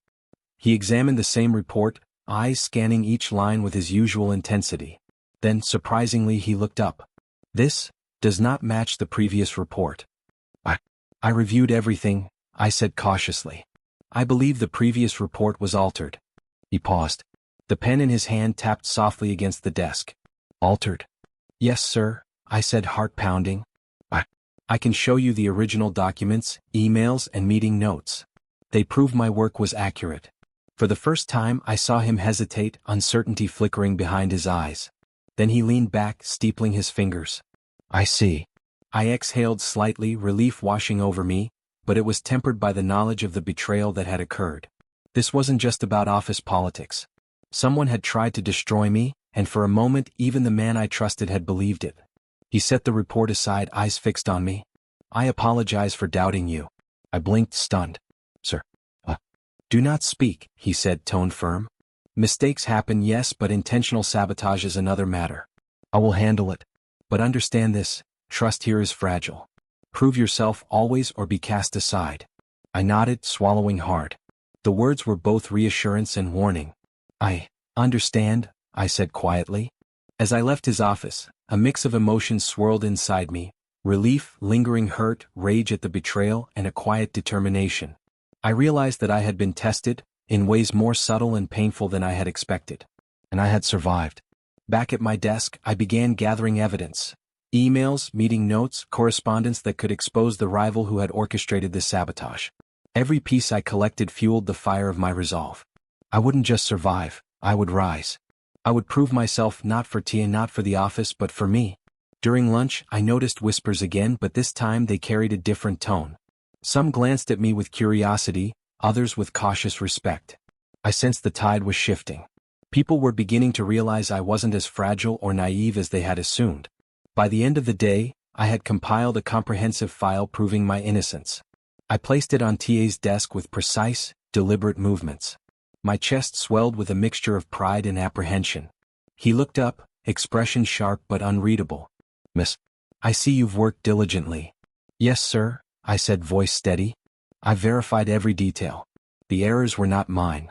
He examined the same report, eyes scanning each line with his usual intensity. Then, surprisingly, he looked up. "This does not match the previous report." I reviewed everything," I said cautiously. "I believe the previous report was altered." He paused. The pen in his hand tapped softly against the desk. "Altered?" "Yes, sir," I said, heart pounding. I can show you the original documents, emails, and meeting notes. They prove my work was accurate." For the first time I saw him hesitate, uncertainty flickering behind his eyes. Then he leaned back, steepling his fingers. "I see." I exhaled slightly, relief washing over me, but it was tempered by the knowledge of the betrayal that had occurred. This wasn't just about office politics. Someone had tried to destroy me, and for a moment even the man I trusted had believed it. He set the report aside, eyes fixed on me. "I apologize for doubting you." I blinked, stunned. "Sir." "Do not speak," he said, tone firm. "Mistakes happen, yes, but intentional sabotage is another matter. I will handle it. But understand this, trust here is fragile. Prove yourself always or be cast aside." I nodded, swallowing hard. The words were both reassurance and warning. "I understand," I said quietly. As I left his office, a mix of emotions swirled inside me: relief, lingering hurt, rage at the betrayal, and a quiet determination. I realized that I had been tested, in ways more subtle and painful than I had expected. And I had survived. Back at my desk, I began gathering evidence. Emails, meeting notes, correspondence that could expose the rival who had orchestrated this sabotage. Every piece I collected fueled the fire of my resolve. I wouldn't just survive, I would rise. I would prove myself, not for Tia, not for the office, but for me. During lunch, I noticed whispers again, but this time they carried a different tone. Some glanced at me with curiosity, others with cautious respect. I sensed the tide was shifting. People were beginning to realize I wasn't as fragile or naive as they had assumed. By the end of the day, I had compiled a comprehensive file proving my innocence. I placed it on TA's desk with precise, deliberate movements. My chest swelled with a mixture of pride and apprehension. He looked up, expression sharp but unreadable. "Miss, I see you've worked diligently." "Yes, sir," I said, voice steady. "I verified every detail. The errors were not mine."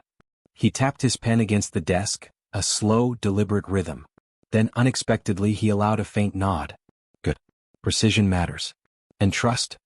He tapped his pen against the desk, a slow, deliberate rhythm. Then unexpectedly he allowed a faint nod. "Good. Precision matters. And trust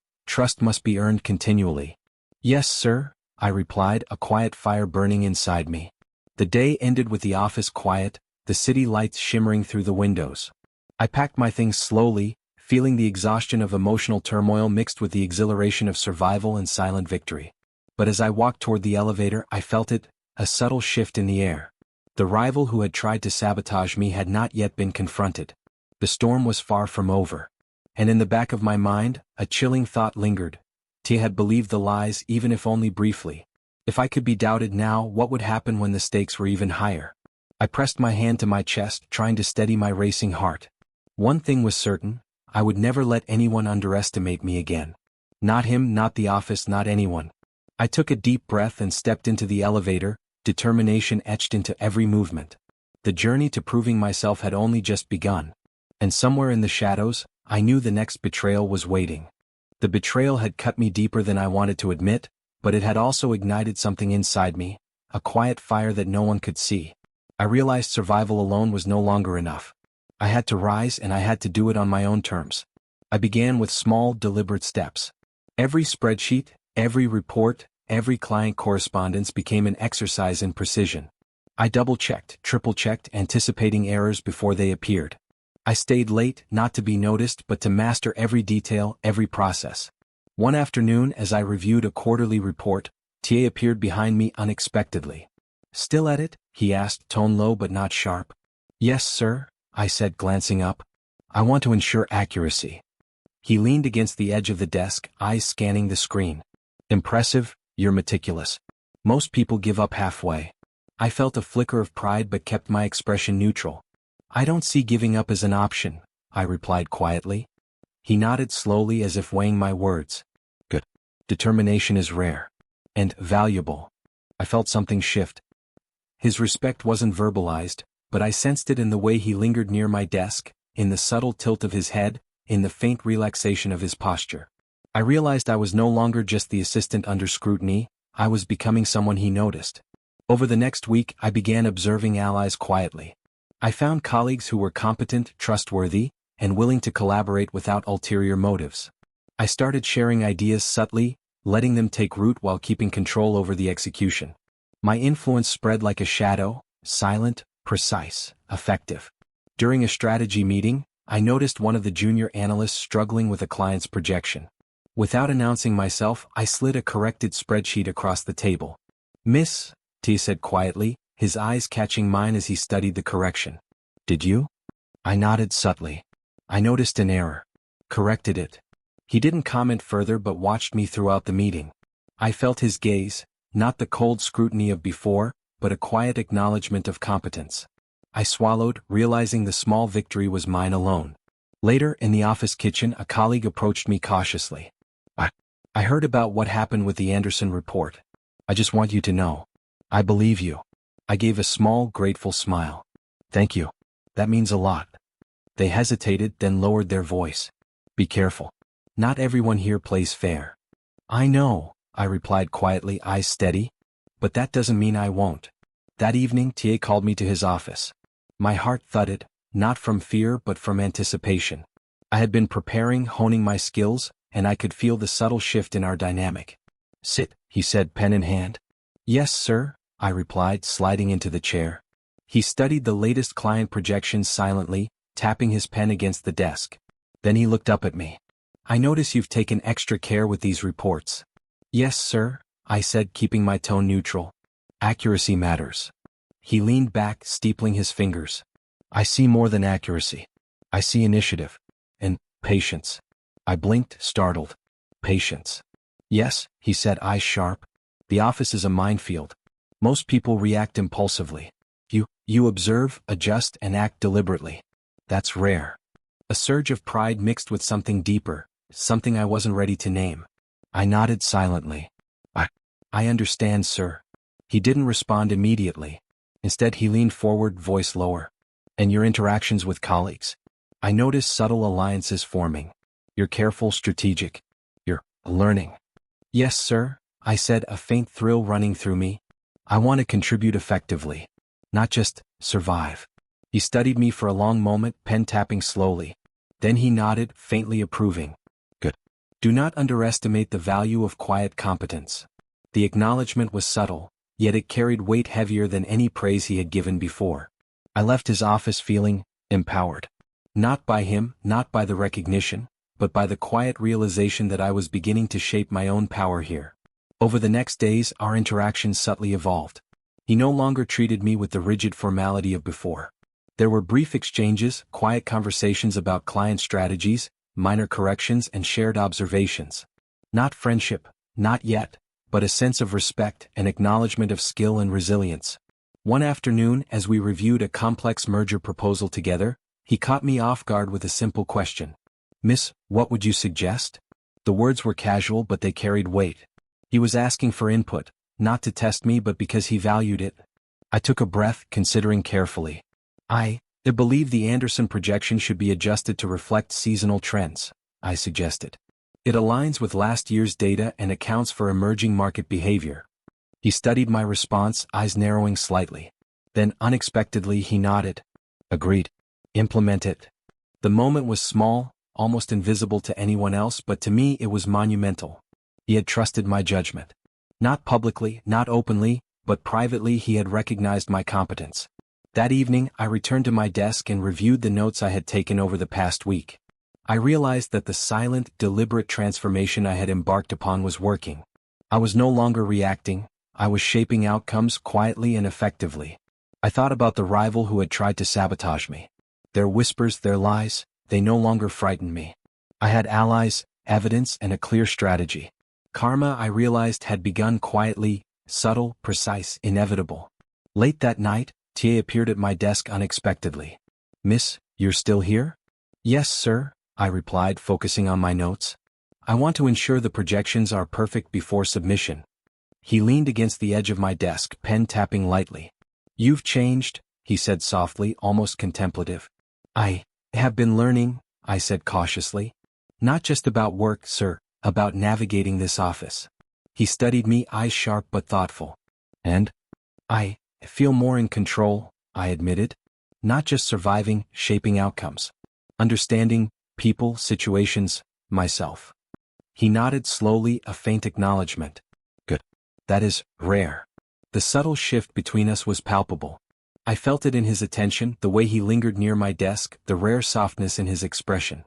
must be earned continually." "Yes, sir," I replied, a quiet fire burning inside me. The day ended with the office quiet, the city lights shimmering through the windows. I packed my things slowly, feeling the exhaustion of emotional turmoil mixed with the exhilaration of survival and silent victory. But as I walked toward the elevator, I felt it, a subtle shift in the air. The rival who had tried to sabotage me had not yet been confronted. The storm was far from over. And in the back of my mind, a chilling thought lingered. Tia had believed the lies, even if only briefly. If I could be doubted now, what would happen when the stakes were even higher? I pressed my hand to my chest, trying to steady my racing heart. One thing was certain: I would never let anyone underestimate me again. Not him, not the office, not anyone. I took a deep breath and stepped into the elevator, determination etched into every movement. The journey to proving myself had only just begun. And somewhere in the shadows, I knew the next betrayal was waiting. The betrayal had cut me deeper than I wanted to admit, but it had also ignited something inside me, a quiet fire that no one could see. I realized survival alone was no longer enough. I had to rise, and I had to do it on my own terms. I began with small, deliberate steps. Every spreadsheet, every report, every client correspondence became an exercise in precision. I double-checked, triple-checked, anticipating errors before they appeared. I stayed late, not to be noticed, but to master every detail, every process. One afternoon, as I reviewed a quarterly report, TA appeared behind me unexpectedly. "Still at it?" he asked, tone low but not sharp. "Yes, sir," I said, glancing up. "I want to ensure accuracy." He leaned against the edge of the desk, eyes scanning the screen. "Impressive, you're meticulous. Most people give up halfway." I felt a flicker of pride but kept my expression neutral. "I don't see giving up as an option," I replied quietly. He nodded slowly as if weighing my words. "Good. Determination is rare. And valuable." I felt something shift. His respect wasn't verbalized, but I sensed it in the way he lingered near my desk, in the subtle tilt of his head, in the faint relaxation of his posture. I realized I was no longer just the assistant under scrutiny, I was becoming someone he noticed. Over the next week, I began observing allies quietly. I found colleagues who were competent, trustworthy, and willing to collaborate without ulterior motives. I started sharing ideas subtly, letting them take root while keeping control over the execution. My influence spread like a shadow, silent, precise, effective. During a strategy meeting, I noticed one of the junior analysts struggling with a client's projection. Without announcing myself, I slid a corrected spreadsheet across the table. "Miss," T said quietly, his eyes catching mine as he studied the correction. "Did you?" I nodded subtly. "I noticed an error. Corrected it." He didn't comment further but watched me throughout the meeting. I felt his gaze, not the cold scrutiny of before, but a quiet acknowledgement of competence. I swallowed, realizing the small victory was mine alone. Later, in the office kitchen, a colleague approached me cautiously. I heard about what happened with the Anderson report. I just want you to know. I believe you." I gave a small, grateful smile. "Thank you. That means a lot." They hesitated, then lowered their voice. "Be careful. Not everyone here plays fair." "I know," I replied quietly, eyes steady. "But that doesn't mean I won't." That evening, TA called me to his office. My heart thudded, not from fear but from anticipation. I had been preparing, honing my skills, and I could feel the subtle shift in our dynamic. "Sit," he said, pen in hand. "Yes, sir," I replied, sliding into the chair. He studied the latest client projections silently, tapping his pen against the desk. Then he looked up at me. "I notice you've taken extra care with these reports." "Yes, sir," I said, keeping my tone neutral. "Accuracy matters." He leaned back, steepling his fingers. "I see more than accuracy. I see initiative. And patience." I blinked, startled. "Patience." "Yes," he said, eyes sharp. "The office is a minefield. Most people react impulsively. You observe, adjust, and act deliberately. That's rare." A surge of pride mixed with something deeper, something I wasn't ready to name. I nodded silently. I understand, sir." He didn't respond immediately. Instead, he leaned forward, voice lower. "And your interactions with colleagues? I notice subtle alliances forming. You're careful, strategic. You're learning." "Yes, sir," I said, a faint thrill running through me. "I want to contribute effectively. Not just survive." He studied me for a long moment, pen tapping slowly. Then he nodded, faintly approving. "Good. Do not underestimate the value of quiet competence." The acknowledgement was subtle, yet it carried weight heavier than any praise he had given before. I left his office feeling empowered. Not by him, not by the recognition, but by the quiet realization that I was beginning to shape my own power here. Over the next days, our interactions subtly evolved. He no longer treated me with the rigid formality of before. There were brief exchanges, quiet conversations about client strategies, minor corrections, and shared observations. Not friendship, not yet, but a sense of respect and acknowledgement of skill and resilience. One afternoon, as we reviewed a complex merger proposal together, he caught me off guard with a simple question. "Miss, what would you suggest?" The words were casual, but they carried weight. He was asking for input, not to test me but because he valued it. I took a breath, considering carefully. I believe the Anderson projection should be adjusted to reflect seasonal trends," I suggested. "It aligns with last year's data and accounts for emerging market behavior." He studied my response, eyes narrowing slightly. Then, unexpectedly, he nodded. "Agreed. Implement it." The moment was small, almost invisible to anyone else, but to me it was monumental. He had trusted my judgment. Not publicly, not openly, but privately he had recognized my competence. That evening, I returned to my desk and reviewed the notes I had taken over the past week. I realized that the silent, deliberate transformation I had embarked upon was working. I was no longer reacting, I was shaping outcomes quietly and effectively. I thought about the rival who had tried to sabotage me. Their whispers, their lies, they no longer frightened me. I had allies, evidence, and a clear strategy. Karma, I realized, had begun quietly, subtle, precise, inevitable. Late that night, TA appeared at my desk unexpectedly. "Miss, you're still here?" "Yes, sir," I replied, focusing on my notes. "I want to ensure the projections are perfect before submission." He leaned against the edge of my desk, pen tapping lightly. "You've changed," he said softly, almost contemplative. "I have been learning," I said cautiously. "Not just about work, sir, about navigating this office." He studied me, eyes sharp but thoughtful. "And?" "I feel more in control," I admitted. "Not just surviving, shaping outcomes. Understanding people, situations, myself." He nodded slowly, a faint acknowledgement. "Good. That is rare." The subtle shift between us was palpable. I felt it in his attention, the way he lingered near my desk, the rare softness in his expression.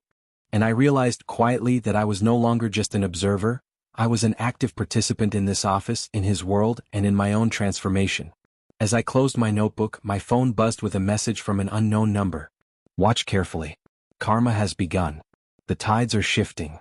And I realized quietly that I was no longer just an observer, I was an active participant in this office, in his world, and in my own transformation. As I closed my notebook, my phone buzzed with a message from an unknown number. "Watch carefully. Karma has begun. The tides are shifting."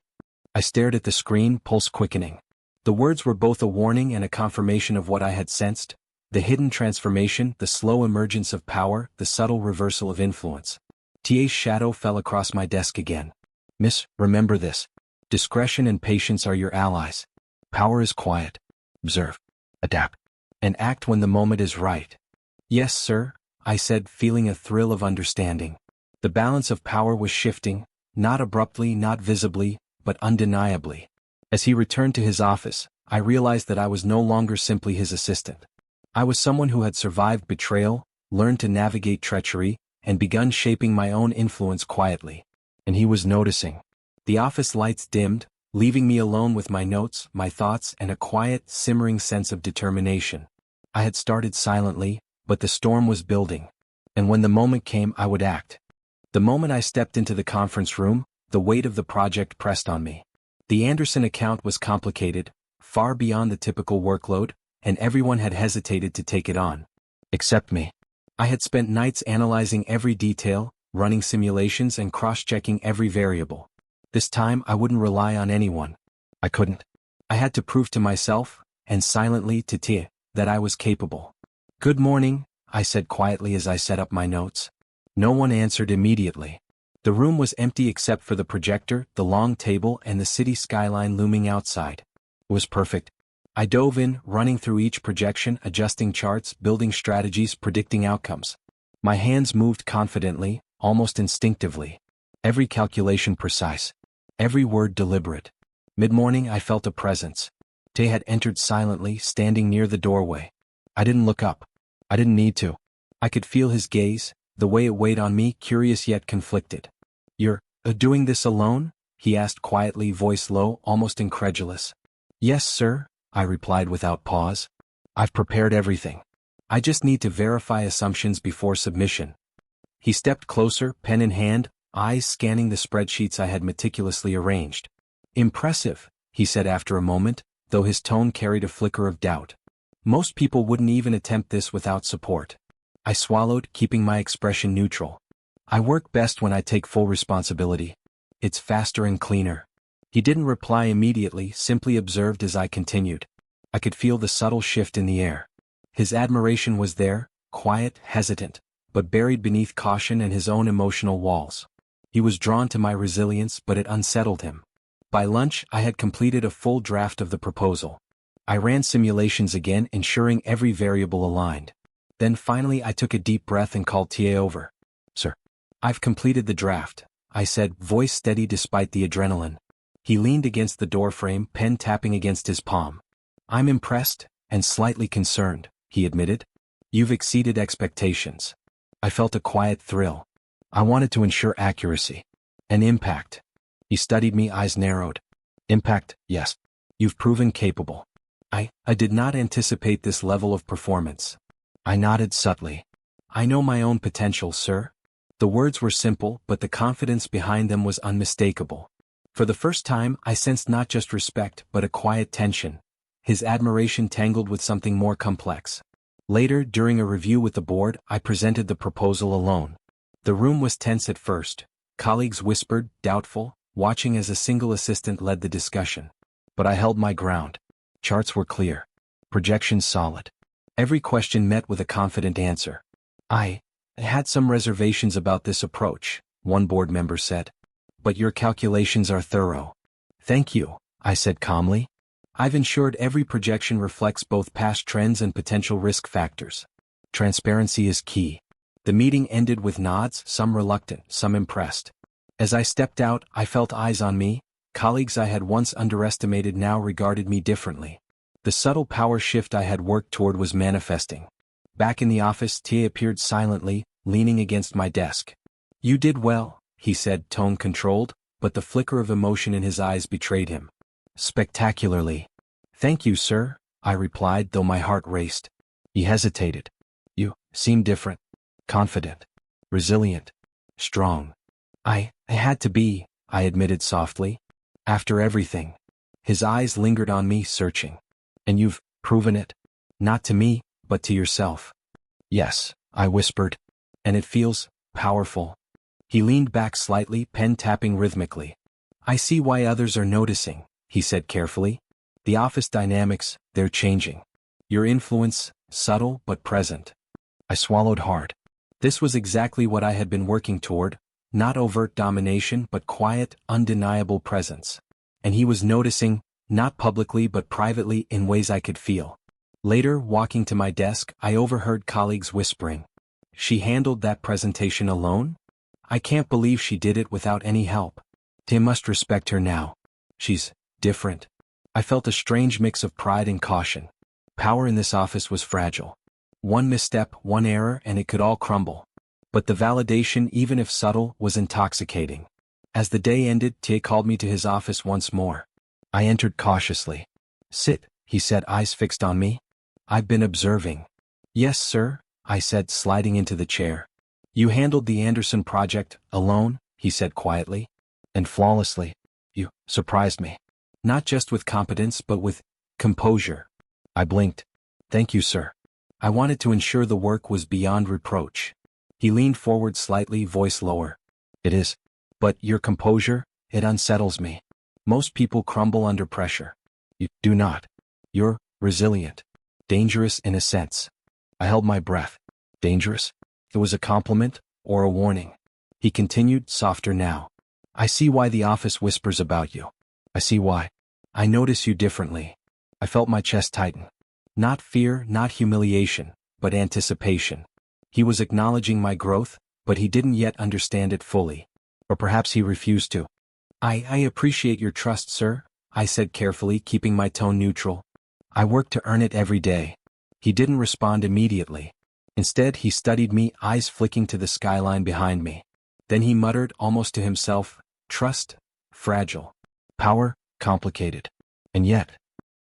I stared at the screen, pulse quickening. The words were both a warning and a confirmation of what I had sensed, the hidden transformation, the slow emergence of power, the subtle reversal of influence. TA's shadow fell across my desk again. "Miss, remember this. Discretion and patience are your allies. Power is quiet. Observe. Adapt. And act when the moment is right." "Yes, sir," I said, feeling a thrill of understanding. The balance of power was shifting, not abruptly, not visibly, but undeniably. As he returned to his office, I realized that I was no longer simply his assistant. I was someone who had survived betrayal, learned to navigate treachery, and begun shaping my own influence quietly. And he was noticing. The office lights dimmed, leaving me alone with my notes, my thoughts, and a quiet, simmering sense of determination. I had started silently, but the storm was building. And when the moment came, I would act. The moment I stepped into the conference room, the weight of the project pressed on me. The Anderson account was complicated, far beyond the typical workload, and everyone had hesitated to take it on. Except me. I had spent nights analyzing every detail, running simulations and cross-checking every variable. This time I wouldn't rely on anyone. I couldn't. I had to prove to myself, and silently to Tia, that I was capable. "Good morning," I said quietly as I set up my notes. No one answered immediately. The room was empty except for the projector, the long table, and the city skyline looming outside. It was perfect. I dove in, running through each projection, adjusting charts, building strategies, predicting outcomes. My hands moved confidently, almost instinctively. Every calculation precise. Every word deliberate. Mid-morning I felt a presence. Tay had entered silently, standing near the doorway. I didn't look up. I didn't need to. I could feel his gaze, the way it weighed on me, curious yet conflicted. "You're doing this alone?" he asked quietly, voice low, almost incredulous. "Yes, sir," I replied without pause. "I've prepared everything. I just need to verify assumptions before submission." He stepped closer, pen in hand, eyes scanning the spreadsheets I had meticulously arranged. "Impressive," he said after a moment, though his tone carried a flicker of doubt. "Most people wouldn't even attempt this without support." I swallowed, keeping my expression neutral. "I work best when I take full responsibility. It's faster and cleaner." He didn't reply immediately, simply observed as I continued. I could feel the subtle shift in the air. His admiration was there, quiet, hesitant, but buried beneath caution and his own emotional walls. He was drawn to my resilience, but it unsettled him. By lunch, I had completed a full draft of the proposal. I ran simulations again, ensuring every variable aligned. Then finally I took a deep breath and called TA over. "Sir, I've completed the draft," I said, voice steady despite the adrenaline. He leaned against the doorframe, pen tapping against his palm. "I'm impressed, and slightly concerned," he admitted. "You've exceeded expectations." I felt a quiet thrill. I wanted to ensure accuracy. And impact. He studied me, eyes narrowed. "Impact, yes. You've proven capable." I did not anticipate this level of performance. I nodded subtly. "I know my own potential, sir." The words were simple, but the confidence behind them was unmistakable. For the first time, I sensed not just respect, but a quiet tension. His admiration tangled with something more complex. Later, during a review with the board, I presented the proposal alone. The room was tense at first. Colleagues whispered, doubtful, watching as a single assistant led the discussion. But I held my ground. Charts were clear. Projections solid. Every question met with a confident answer. "I had some reservations about this approach," one board member said. "But your calculations are thorough." "Thank you," I said calmly. "I've ensured every projection reflects both past trends and potential risk factors." Transparency is key. The meeting ended with nods, some reluctant, some impressed. As I stepped out, I felt eyes on me. Colleagues I had once underestimated now regarded me differently. The subtle power shift I had worked toward was manifesting. Back in the office, T appeared silently, leaning against my desk. "You did well," he said, tone controlled, but the flicker of emotion in his eyes betrayed him. "Spectacularly." "Thank you, sir," I replied, though my heart raced. He hesitated. "You seem different. Confident. Resilient. Strong." I had to be," I admitted softly. "After everything." His eyes lingered on me, searching. "And you've proven it? Not to me, but to yourself." "Yes," I whispered. "And it feels powerful." He leaned back slightly, pen tapping rhythmically. "I see why others are noticing," he said carefully. "The office dynamics, they're changing. Your influence, subtle but present." I swallowed hard. This was exactly what I had been working toward, not overt domination but quiet, undeniable presence. And he was noticing, not publicly but privately in ways I could feel. Later, walking to my desk, I overheard colleagues whispering, "She handled that presentation alone? I can't believe she did it without any help. Tim must respect her now. She's different." I felt a strange mix of pride and caution. Power in this office was fragile. One misstep, one error, and it could all crumble. But the validation, even if subtle, was intoxicating. As the day ended, T called me to his office once more. I entered cautiously. "Sit," he said, eyes fixed on me. "I've been observing." "Yes, sir," I said, sliding into the chair. "You handled the Anderson project alone," he said quietly. "And flawlessly. You surprised me. Not just with competence but with composure." I blinked. "Thank you, sir. I wanted to ensure the work was beyond reproach." He leaned forward slightly, voice lower. "It is. But your composure, it unsettles me. Most people crumble under pressure. You do not. You're resilient. Dangerous in a sense." I held my breath. Dangerous? It was a compliment, or a warning? He continued, softer now. "I see why the office whispers about you. I see why. I notice you differently." I felt my chest tighten. Not fear, not humiliation, but anticipation. He was acknowledging my growth, but he didn't yet understand it fully. Or perhaps he refused to. I appreciate your trust, sir," I said carefully, keeping my tone neutral. "I work to earn it every day." He didn't respond immediately. Instead, he studied me, eyes flicking to the skyline behind me. Then he muttered, almost to himself, "Trust, fragile. Power, complicated. And yet."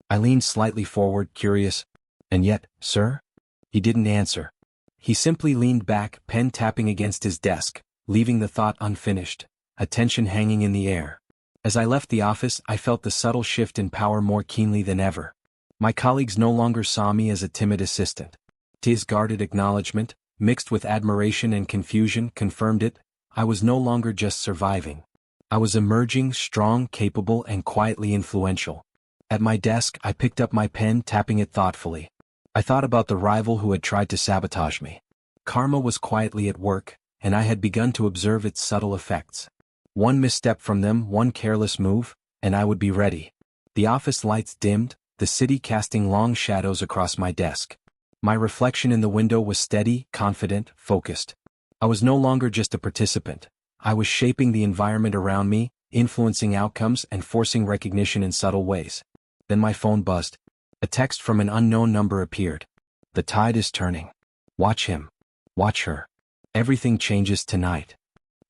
I leaned slightly forward, curious. "And yet, sir?" He didn't answer. He simply leaned back, pen tapping against his desk, leaving the thought unfinished, attention hanging in the air. As I left the office, I felt the subtle shift in power more keenly than ever. My colleagues no longer saw me as a timid assistant. T's guarded acknowledgement, mixed with admiration and confusion, confirmed it. I was no longer just surviving. I was emerging, strong, capable, and quietly influential. At my desk, I picked up my pen, tapping it thoughtfully. I thought about the rival who had tried to sabotage me. Karma was quietly at work, and I had begun to observe its subtle effects. One misstep from them, one careless move, and I would be ready. The office lights dimmed, the city casting long shadows across my desk. My reflection in the window was steady, confident, focused. I was no longer just a participant. I was shaping the environment around me, influencing outcomes and forcing recognition in subtle ways. Then my phone buzzed. A text from an unknown number appeared. "The tide is turning. Watch him. Watch her. Everything changes tonight."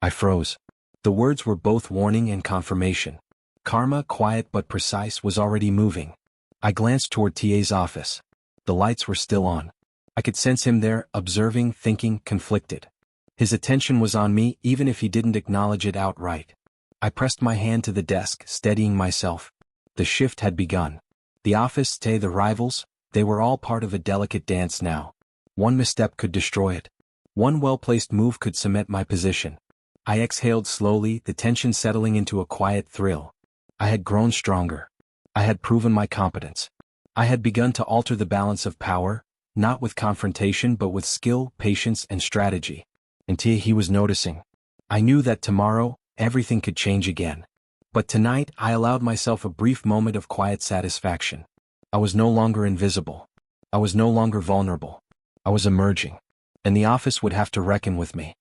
I froze. The words were both warning and confirmation. Karma, quiet but precise, was already moving. I glanced toward TA's office. The lights were still on. I could sense him there, observing, thinking, conflicted. His attention was on me, even if he didn't acknowledge it outright. I pressed my hand to the desk, steadying myself. The shift had begun. The office, the rivals, they were all part of a delicate dance now. One misstep could destroy it. One well-placed move could cement my position. I exhaled slowly, the tension settling into a quiet thrill. I had grown stronger. I had proven my competence. I had begun to alter the balance of power, not with confrontation but with skill, patience, and strategy. And he was noticing. I knew that tomorrow, everything could change again. But tonight, I allowed myself a brief moment of quiet satisfaction. I was no longer invisible. I was no longer vulnerable. I was emerging. And the office would have to reckon with me.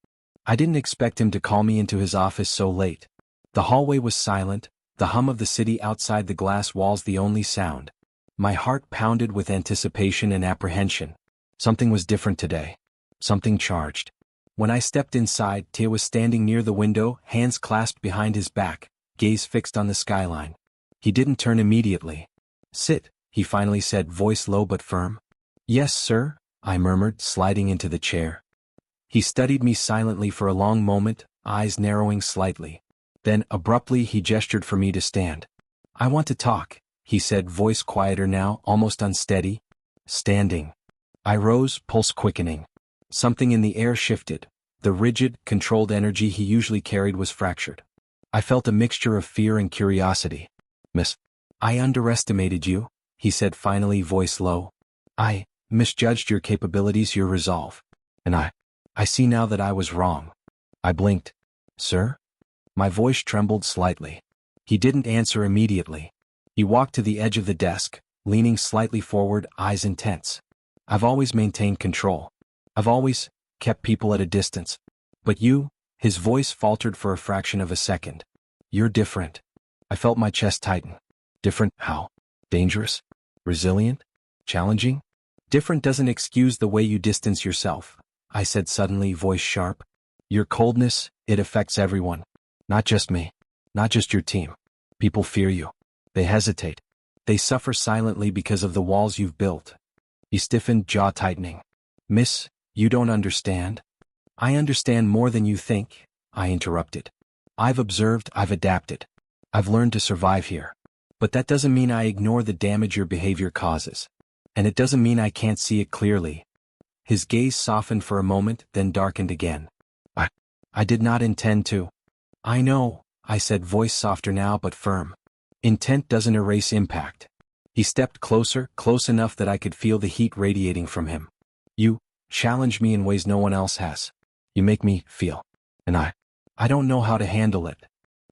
I didn't expect him to call me into his office so late. The hallway was silent, the hum of the city outside the glass walls the only sound. My heart pounded with anticipation and apprehension. Something was different today. Something charged. When I stepped inside, Tia was standing near the window, hands clasped behind his back, gaze fixed on the skyline. He didn't turn immediately. "Sit," he finally said, voice low but firm. "Yes, sir," I murmured, sliding into the chair. He studied me silently for a long moment, eyes narrowing slightly. Then, abruptly, he gestured for me to stand. "I want to talk," he said, voice quieter now, almost unsteady. Standing. I rose, pulse quickening. Something in the air shifted. The rigid, controlled energy he usually carried was fractured. I felt a mixture of fear and curiosity. "Miss, I underestimated you," he said finally, voice low. "I misjudged your capabilities, your resolve. And I see now that I was wrong." I blinked. "Sir?" My voice trembled slightly. He didn't answer immediately. He walked to the edge of the desk, leaning slightly forward, eyes intense. "I've always maintained control. I've always kept people at a distance. But you," his voice faltered for a fraction of a second. "You're different." I felt my chest tighten. Different how? Dangerous? Resilient? Challenging? "Different doesn't excuse the way you distance yourself," I said suddenly, voice sharp. "Your coldness, it affects everyone. Not just me. Not just your team. People fear you. They hesitate. They suffer silently because of the walls you've built." He stiffened, jaw tightening. "Miss, you don't understand." "I understand more than you think," I interrupted. "I've observed, I've adapted. I've learned to survive here. But that doesn't mean I ignore the damage your behavior causes. And it doesn't mean I can't see it clearly." His gaze softened for a moment, then darkened again. I did not intend to." "I know," I said, voice softer now but firm. "Intent doesn't erase impact." He stepped closer, close enough that I could feel the heat radiating from him. "You challenge me in ways no one else has. You make me feel. And I don't know how to handle it."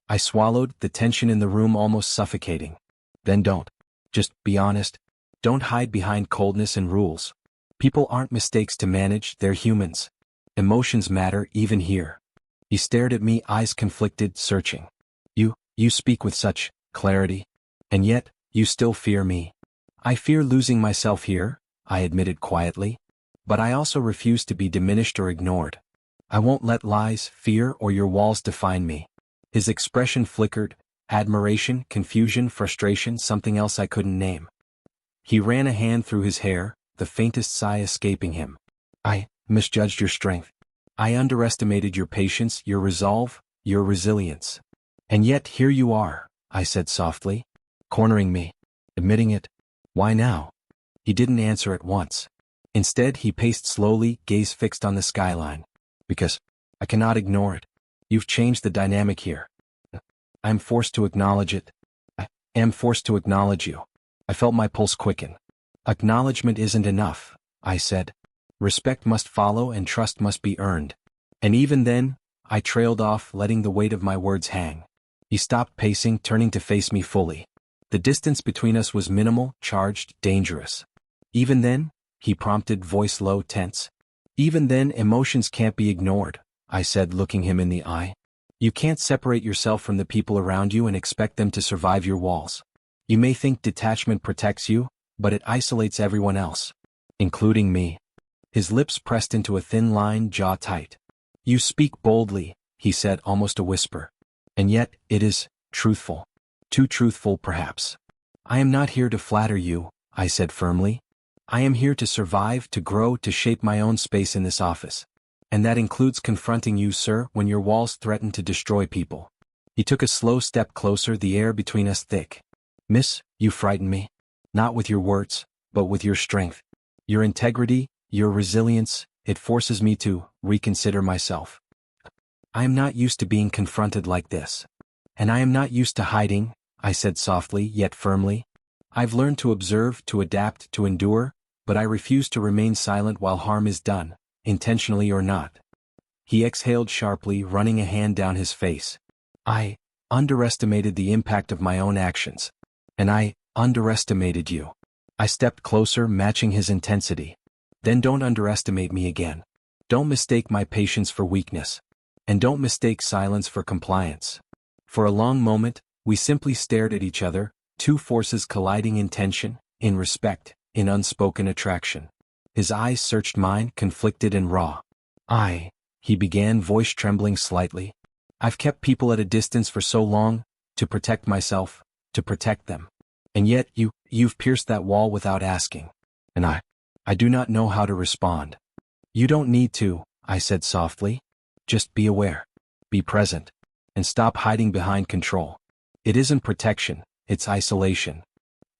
I swallowed, the tension in the room almost suffocating. "Then don't. Just be honest. Don't hide behind coldness and rules. People aren't mistakes to manage, they're humans. Emotions matter, even here." He stared at me, eyes conflicted, searching. You speak with such clarity. And yet, you still fear me." "I fear losing myself here," I admitted quietly. "But I also refuse to be diminished or ignored. I won't let lies, fear, or your walls define me." His expression flickered, admiration, confusion, frustration, something else I couldn't name. He ran a hand through his hair, the faintest sigh escaping him. "I misjudged your strength. I underestimated your patience, your resolve, your resilience. And yet here you are," I said softly. "Cornering me. Admitting it. Why now?" He didn't answer at once. Instead, he paced slowly, gaze fixed on the skyline. "Because I cannot ignore it. You've changed the dynamic here. I'm forced to acknowledge it. I am forced to acknowledge you." I felt my pulse quicken. "Acknowledgement isn't enough," I said. "Respect must follow and trust must be earned." And even then, I trailed off, letting the weight of my words hang. He stopped pacing, turning to face me fully. The distance between us was minimal, charged, dangerous. "Even then?" he prompted, voice low, tense. "Even then, emotions can't be ignored," I said, looking him in the eye. "You can't separate yourself from the people around you and expect them to survive your walls. You may think detachment protects you, but it isolates everyone else. Including me." His lips pressed into a thin line, jaw tight. "You speak boldly," he said, almost a whisper. "And yet, it is truthful. Too truthful, perhaps." "I am not here to flatter you," I said firmly. "I am here to survive, to grow, to shape my own space in this office. And that includes confronting you, sir, when your walls threaten to destroy people." He took a slow step closer, the air between us thick. "Miss, you frighten me. Not with your words, but with your strength. Your integrity, your resilience, it forces me to reconsider myself. I am not used to being confronted like this. And I am not used to hiding," I said softly, yet firmly. "I've learned to observe, to adapt, to endure, but I refuse to remain silent while harm is done, intentionally or not." He exhaled sharply, running a hand down his face. "I underestimated the impact of my own actions. And I underestimated you." I stepped closer, matching his intensity. Then don't underestimate me again. Don't mistake my patience for weakness. And don't mistake silence for compliance. For a long moment, we simply stared at each other, two forces colliding in tension, in respect, in unspoken attraction. His eyes searched mine, conflicted and raw. He began, voice trembling slightly. I've kept people at a distance for so long, to protect myself, to protect them. And yet you've pierced that wall without asking. And I do not know how to respond. You don't need to, I said softly. Just be aware. Be present. And stop hiding behind control. It isn't protection, it's isolation.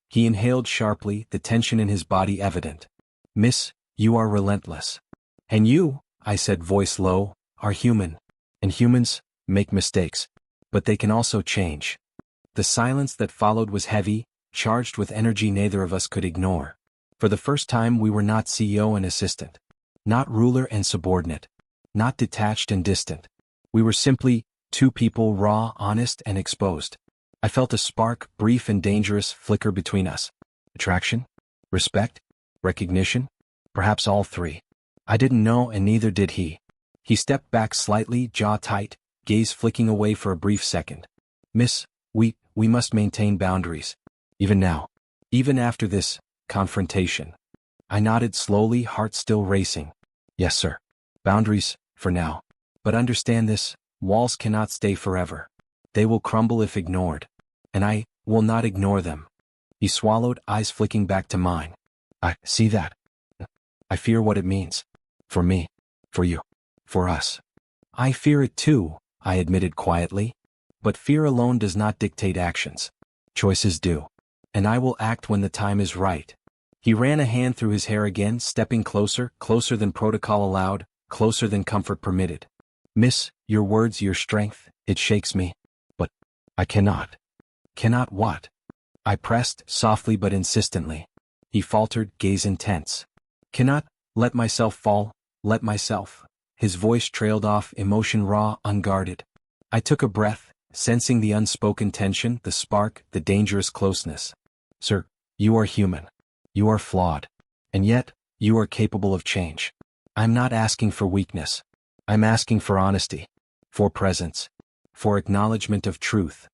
He inhaled sharply, the tension in his body evident. Miss, you are relentless. And you, I said, voice low, are human. And humans make mistakes. But they can also change. The silence that followed was heavy, charged with energy neither of us could ignore. For the first time we were not CEO and assistant. Not ruler and subordinate. Not detached and distant. We were simply two people, raw, honest, and exposed. I felt a spark, brief and dangerous, flicker between us. Attraction? Respect? Recognition? Perhaps all three. I didn't know, and neither did he. He stepped back slightly, jaw tight, gaze flicking away for a brief second. Miss, we must maintain boundaries. Even now. Even after this confrontation. I nodded slowly, heart still racing. Yes, sir. Boundaries, for now. But understand this, walls cannot stay forever. They will crumble if ignored. And I will not ignore them. He swallowed, eyes flicking back to mine. I see that. I fear what it means. For me. For you. For us. I fear it too, I admitted quietly. But fear alone does not dictate actions. Choices do. And I will act when the time is right. He ran a hand through his hair again, stepping closer, closer than protocol allowed, closer than comfort permitted. Miss, your words, your strength, it shakes me. But I cannot. Cannot what? I pressed, softly but insistently. He faltered, gaze intense. Cannot let myself fall, let myself. His voice trailed off, emotion raw, unguarded. I took a breath, sensing the unspoken tension, the spark, the dangerous closeness. Sir, you are human. You are flawed. And yet, you are capable of change. I'm not asking for weakness. I'm asking for honesty. For presence. For acknowledgement of truth.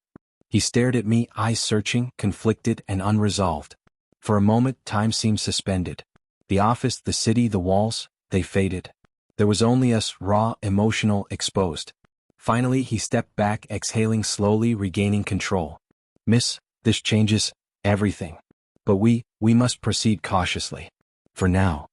He stared at me, eyes searching, conflicted and unresolved. For a moment, time seemed suspended. The office, the city, the walls, they faded. There was only us, raw, emotional, exposed. Finally, he stepped back, exhaling slowly, regaining control. Miss, this changes everything. But we must proceed cautiously. For now.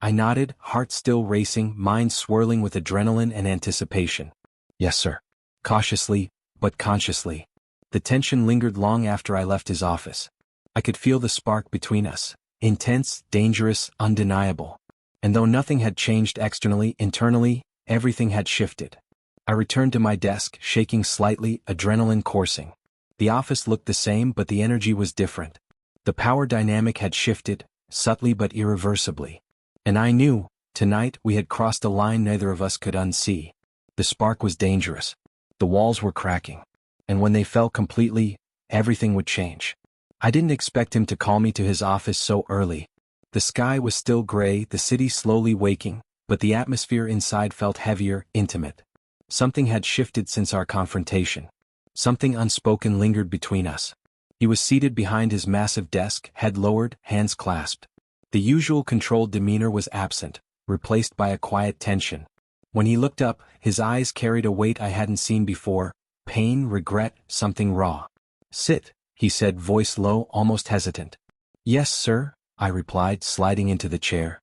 I nodded, heart still racing, mind swirling with adrenaline and anticipation. Yes, sir. Cautiously, but consciously. The tension lingered long after I left his office. I could feel the spark between us. Intense, dangerous, undeniable. And though nothing had changed externally, internally, everything had shifted. I returned to my desk, shaking slightly, adrenaline coursing. The office looked the same, but the energy was different. The power dynamic had shifted, subtly but irreversibly. And I knew, tonight, we had crossed a line neither of us could unsee. The spark was dangerous. The walls were cracking. And when they fell completely, everything would change. I didn't expect him to call me to his office so early. The sky was still gray, the city slowly waking, but the atmosphere inside felt heavier, intimate. Something had shifted since our confrontation. Something unspoken lingered between us. He was seated behind his massive desk, head lowered, hands clasped. The usual controlled demeanor was absent, replaced by a quiet tension. When he looked up, his eyes carried a weight I hadn't seen before, pain, regret, something raw. Sit, he said, voice low, almost hesitant. Yes, sir, I replied, sliding into the chair.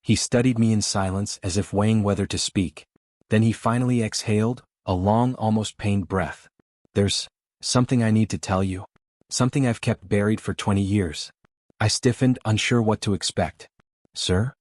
He studied me in silence as if weighing whether to speak. Then he finally exhaled, a long, almost pained breath. There's something I need to tell you. Something I've kept buried for 20 years. I stiffened, unsure what to expect. Sir?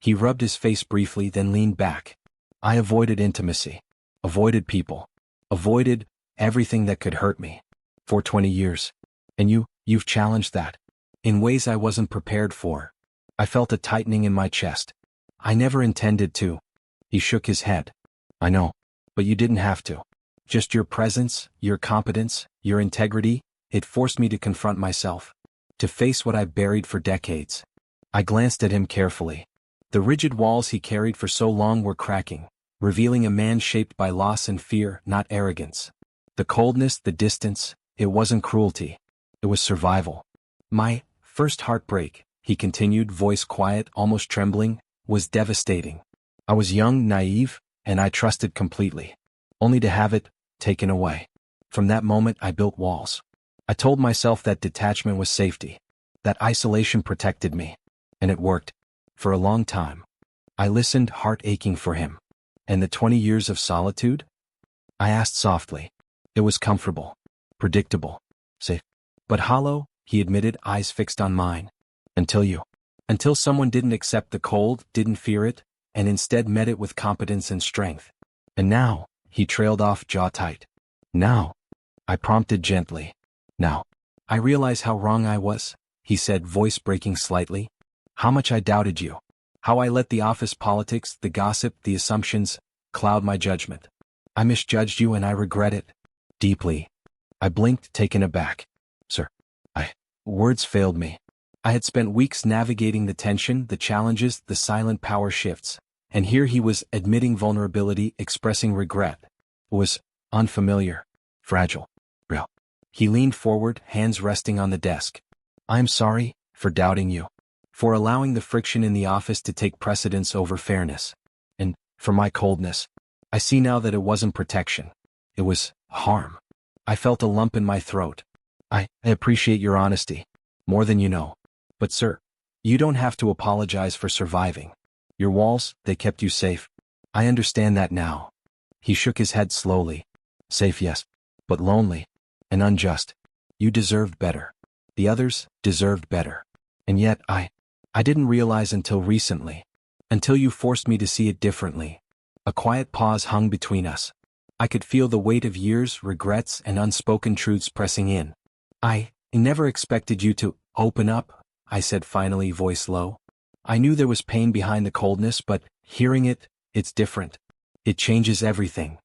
He rubbed his face briefly, then leaned back. I avoided intimacy. Avoided people. Avoided everything that could hurt me. For 20 years. And you've challenged that. In ways I wasn't prepared for. I felt a tightening in my chest. I never intended to. He shook his head. I know. But you didn't have to. Just your presence, your competence, your integrity, it forced me to confront myself. To face what I buried for decades. I glanced at him carefully. The rigid walls he carried for so long were cracking, revealing a man shaped by loss and fear, not arrogance. The coldness, the distance, it wasn't cruelty. It was survival. My first heartbreak, he continued, voice quiet, almost trembling, was devastating. I was young, naive, and I trusted completely, only to have it taken away. From that moment I built walls. I told myself that detachment was safety, that isolation protected me. And it worked. For a long time. I listened, heart aching for him. And the 20 years of solitude? I asked softly. It was comfortable, predictable, safe. But hollow, he admitted, eyes fixed on mine. Until someone didn't accept the cold, didn't fear it, and instead met it with competence and strength. And now, he trailed off, jaw tight. Now, I prompted gently. Now, I realize how wrong I was, he said, voice breaking slightly. How much I doubted you. How I let the office politics, the gossip, the assumptions, cloud my judgment. I misjudged you and I regret it. Deeply. I blinked, taken aback. Sir. Words failed me. I had spent weeks navigating the tension, the challenges, the silent power shifts. And here he was admitting vulnerability, expressing regret. It was unfamiliar, fragile, real. He leaned forward, hands resting on the desk. I'm sorry for doubting you. For allowing the friction in the office to take precedence over fairness. And for my coldness. I see now that it wasn't protection. It was harm. I felt a lump in my throat. I appreciate your honesty. More than you know. But sir, you don't have to apologize for surviving. Your walls, they kept you safe. I understand that now. He shook his head slowly. Safe, yes. But lonely. And unjust. You deserved better. The others deserved better. And yet I didn't realize until recently. Until you forced me to see it differently. A quiet pause hung between us. I could feel the weight of years, regrets, and unspoken truths pressing in. I never expected you to open up, I said finally, voice low. I knew there was pain behind the coldness, but hearing it, it's different. It changes everything.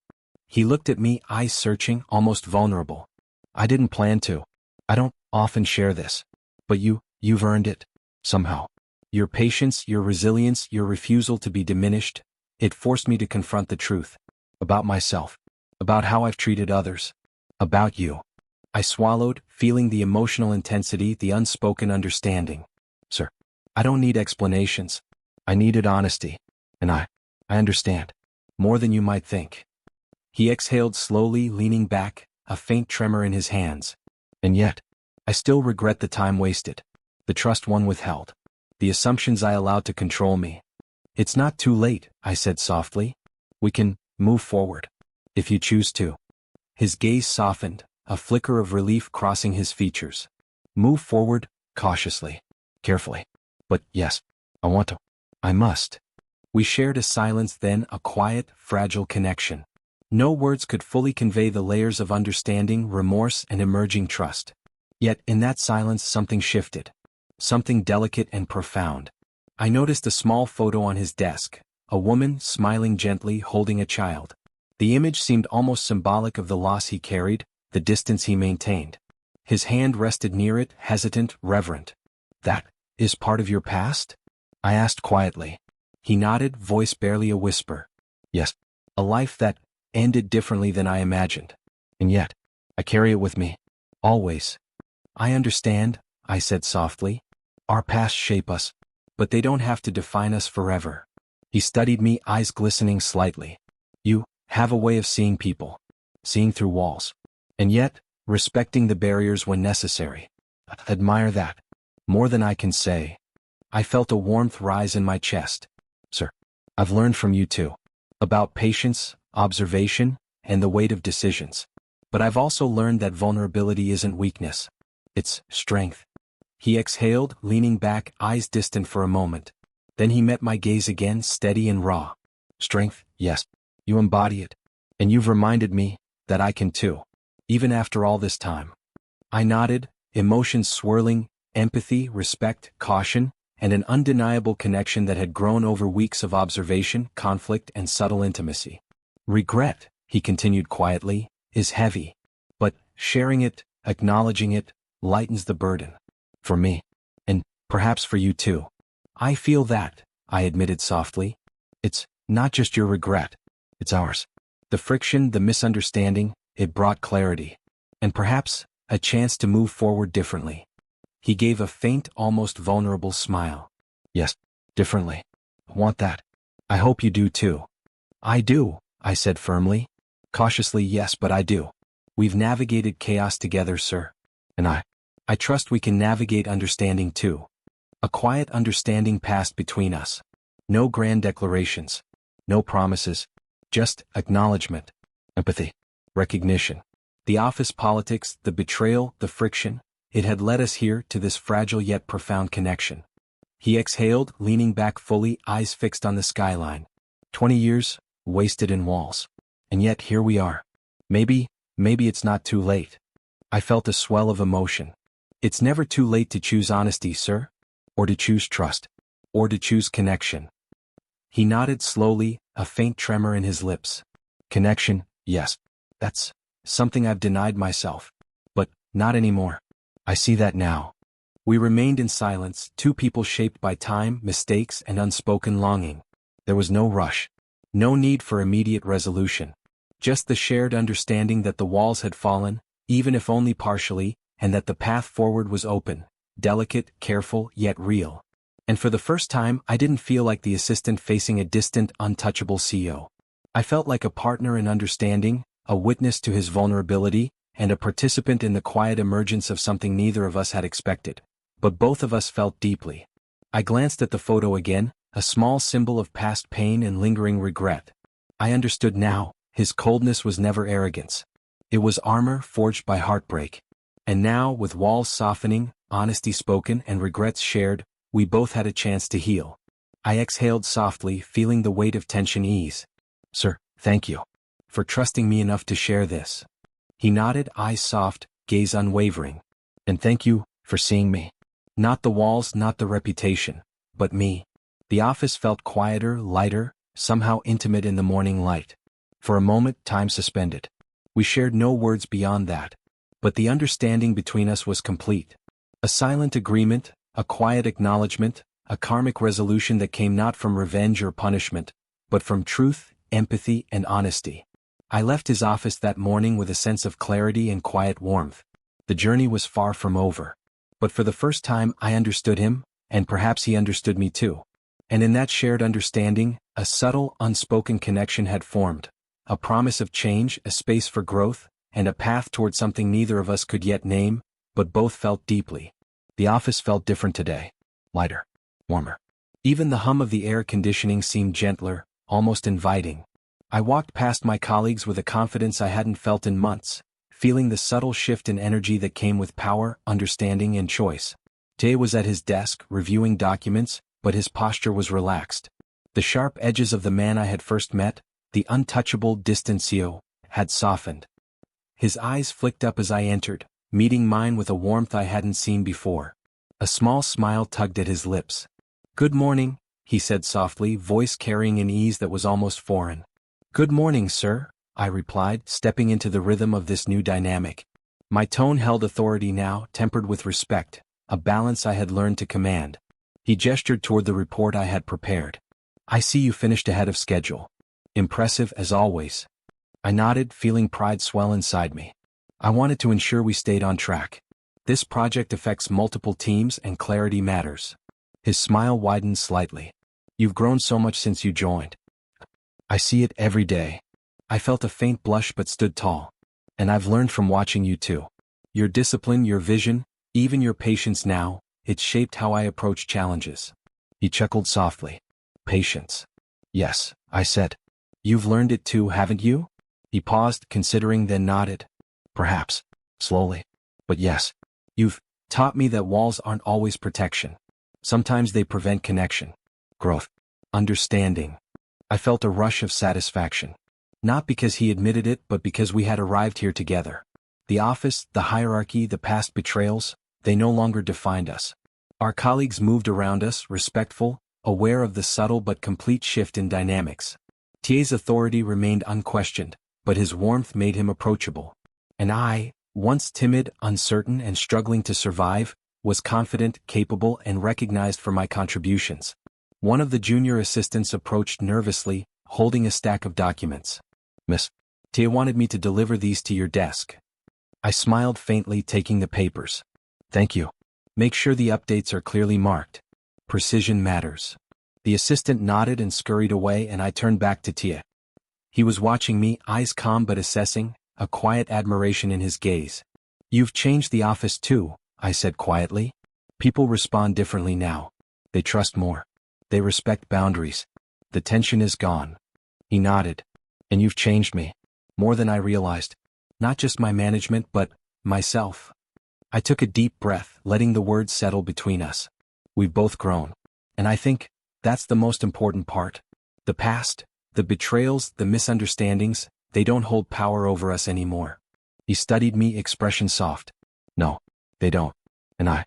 He looked at me, eyes searching, almost vulnerable. I didn't plan to. I don't often share this. But you've earned it. Somehow. Your patience, your resilience, your refusal to be diminished, it forced me to confront the truth. About myself. About how I've treated others. About you. I swallowed, feeling the emotional intensity, the unspoken understanding. Sir, I don't need explanations. I needed honesty. And I understand. More than you might think. He exhaled slowly, leaning back, a faint tremor in his hands. And yet, I still regret the time wasted. The trust one withheld. The assumptions I allowed to control me. It's not too late, I said softly. We can move forward. If you choose to. His gaze softened, a flicker of relief crossing his features. Move forward, cautiously. Carefully. But yes, I want to. I must. We shared a silence, then a quiet, fragile connection. No words could fully convey the layers of understanding, remorse, and emerging trust. Yet in that silence something shifted. Something delicate and profound. I noticed a small photo on his desk, a woman smiling gently holding a child. The image seemed almost symbolic of the loss he carried, the distance he maintained. His hand rested near it, hesitant, reverent. That is part of your past? I asked quietly. He nodded, voice barely a whisper. Yes, a life that ended differently than I imagined. And yet, I carry it with me. Always. I understand, I said softly. Our pasts shape us, but they don't have to define us forever. He studied me, eyes glistening slightly. You have a way of seeing people, seeing through walls, and yet, respecting the barriers when necessary. I admire that, more than I can say. I felt a warmth rise in my chest. Sir, I've learned from you too. About patience, observation, and the weight of decisions. But I've also learned that vulnerability isn't weakness. It's strength. He exhaled, leaning back, eyes distant for a moment. Then he met my gaze again, steady and raw. Strength, yes. You embody it. And you've reminded me that I can too. Even after all this time. I nodded, emotions swirling, empathy, respect, caution, and an undeniable connection that had grown over weeks of observation, conflict, and subtle intimacy. Regret, he continued quietly, is heavy. But sharing it, acknowledging it, lightens the burden. For me. And perhaps for you too. I feel that, I admitted softly. It's not just your regret. It's ours. The friction, the misunderstanding, it brought clarity. And perhaps a chance to move forward differently. He gave a faint, almost vulnerable smile. Yes, differently. I want that. I hope you do too. I do, I said firmly. Cautiously, yes, but I do. We've navigated chaos together, sir. And I trust we can navigate understanding too. A quiet understanding passed between us. No grand declarations. No promises. Just acknowledgement. Empathy. Recognition. The office politics, the betrayal, the friction, it had led us here to this fragile yet profound connection. He exhaled, leaning back fully, eyes fixed on the skyline. 20 years, wasted in walls. And yet here we are. Maybe it's not too late. I felt a swell of emotion. It's never too late to choose honesty, sir. Or to choose trust. Or to choose connection. He nodded slowly, a faint tremor in his lips. Connection, yes. That's something I've denied myself. But not anymore. I see that now. We remained in silence, two people shaped by time, mistakes, and unspoken longing. There was no rush. No need for immediate resolution. Just the shared understanding that the walls had fallen, even if only partially, and that the path forward was open, delicate, careful, yet real. And for the first time, I didn't feel like the assistant facing a distant, untouchable CEO. I felt like a partner in understanding, a witness to his vulnerability, and a participant in the quiet emergence of something neither of us had expected. But both of us felt deeply. I glanced at the photo again, a small symbol of past pain and lingering regret. I understood now, his coldness was never arrogance. It was armor forged by heartbreak. And now, with walls softening, honesty spoken, and regrets shared, we both had a chance to heal. I exhaled softly, feeling the weight of tension ease. Sir, thank you. For trusting me enough to share this. He nodded, eyes soft, gaze unwavering. And thank you, for seeing me. Not the walls, not the reputation, but me. The office felt quieter, lighter, somehow intimate in the morning light. For a moment, time suspended. We shared no words beyond that. But the understanding between us was complete. A silent agreement, a quiet acknowledgement, a karmic resolution that came not from revenge or punishment, but from truth, empathy, and honesty. I left his office that morning with a sense of clarity and quiet warmth. The journey was far from over. But for the first time I understood him, and perhaps he understood me too. And in that shared understanding, a subtle, unspoken connection had formed. A promise of change, a space for growth, and a path toward something neither of us could yet name, but both felt deeply. The office felt different today. Lighter. Warmer. Even the hum of the air conditioning seemed gentler, almost inviting. I walked past my colleagues with a confidence I hadn't felt in months, feeling the subtle shift in energy that came with power, understanding, and choice. Jay was at his desk, reviewing documents, but his posture was relaxed. The sharp edges of the man I had first met, the untouchable, distant CEO, had softened. His eyes flicked up as I entered, meeting mine with a warmth I hadn't seen before. A small smile tugged at his lips. "Good morning," he said softly, voice carrying an ease that was almost foreign. "Good morning, sir," I replied, stepping into the rhythm of this new dynamic. My tone held authority now, tempered with respect, a balance I had learned to command. He gestured toward the report I had prepared. "I see you finished ahead of schedule. Impressive as always." I nodded, feeling pride swell inside me. I wanted to ensure we stayed on track. This project affects multiple teams and clarity matters. His smile widened slightly. "You've grown so much since you joined." "I see it every day." I felt a faint blush but stood tall. "And I've learned from watching you too. Your discipline, your vision, even your patience now, it's shaped how I approach challenges." He chuckled softly. "Patience." "Yes," I said. "You've learned it too, haven't you?" He paused, considering, then nodded. "Perhaps. Slowly. But yes. You've taught me that walls aren't always protection. Sometimes they prevent connection. Growth. Understanding." I felt a rush of satisfaction. Not because he admitted it, but because we had arrived here together. The office, the hierarchy, the past betrayals, they no longer defined us. Our colleagues moved around us, respectful, aware of the subtle but complete shift in dynamics. TA's authority remained unquestioned, but his warmth made him approachable. And I, once timid, uncertain, and struggling to survive, was confident, capable, and recognized for my contributions. One of the junior assistants approached nervously, holding a stack of documents. Miss Tia wanted me to deliver these to your desk. I smiled faintly, taking the papers. Thank you. Make sure the updates are clearly marked. Precision matters. The assistant nodded and scurried away, and I turned back to Tia. He was watching me, eyes calm but assessing, a quiet admiration in his gaze. You've changed the office too, I said quietly. People respond differently now. They trust more. They respect boundaries. The tension is gone. He nodded. And you've changed me. More than I realized. Not just my management, but myself. I took a deep breath, letting the words settle between us. We've both grown. And I think that's the most important part. The past, the betrayals, the misunderstandings, they don't hold power over us anymore. He studied me, expression soft. No, they don't. And I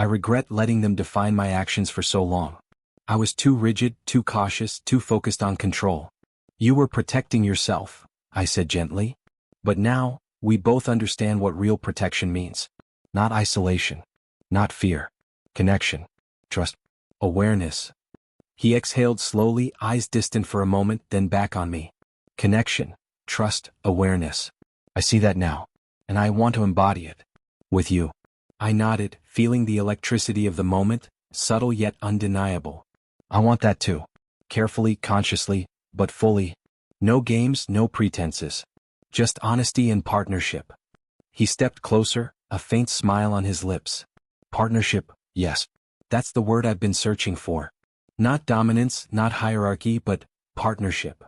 regret letting them define my actions for so long. I was too rigid, too cautious, too focused on control. You were protecting yourself, I said gently. But now, we both understand what real protection means. Not isolation. Not fear. Connection. Trust. Awareness. He exhaled slowly, eyes distant for a moment, then back on me. Connection. Trust. Awareness. I see that now. And I want to embody it. With you. I nodded, feeling the electricity of the moment, subtle yet undeniable. I want that too. Carefully, consciously, but fully. No games, no pretenses. Just honesty and partnership. He stepped closer, a faint smile on his lips. Partnership, yes. That's the word I've been searching for. Not dominance, not hierarchy, but partnership.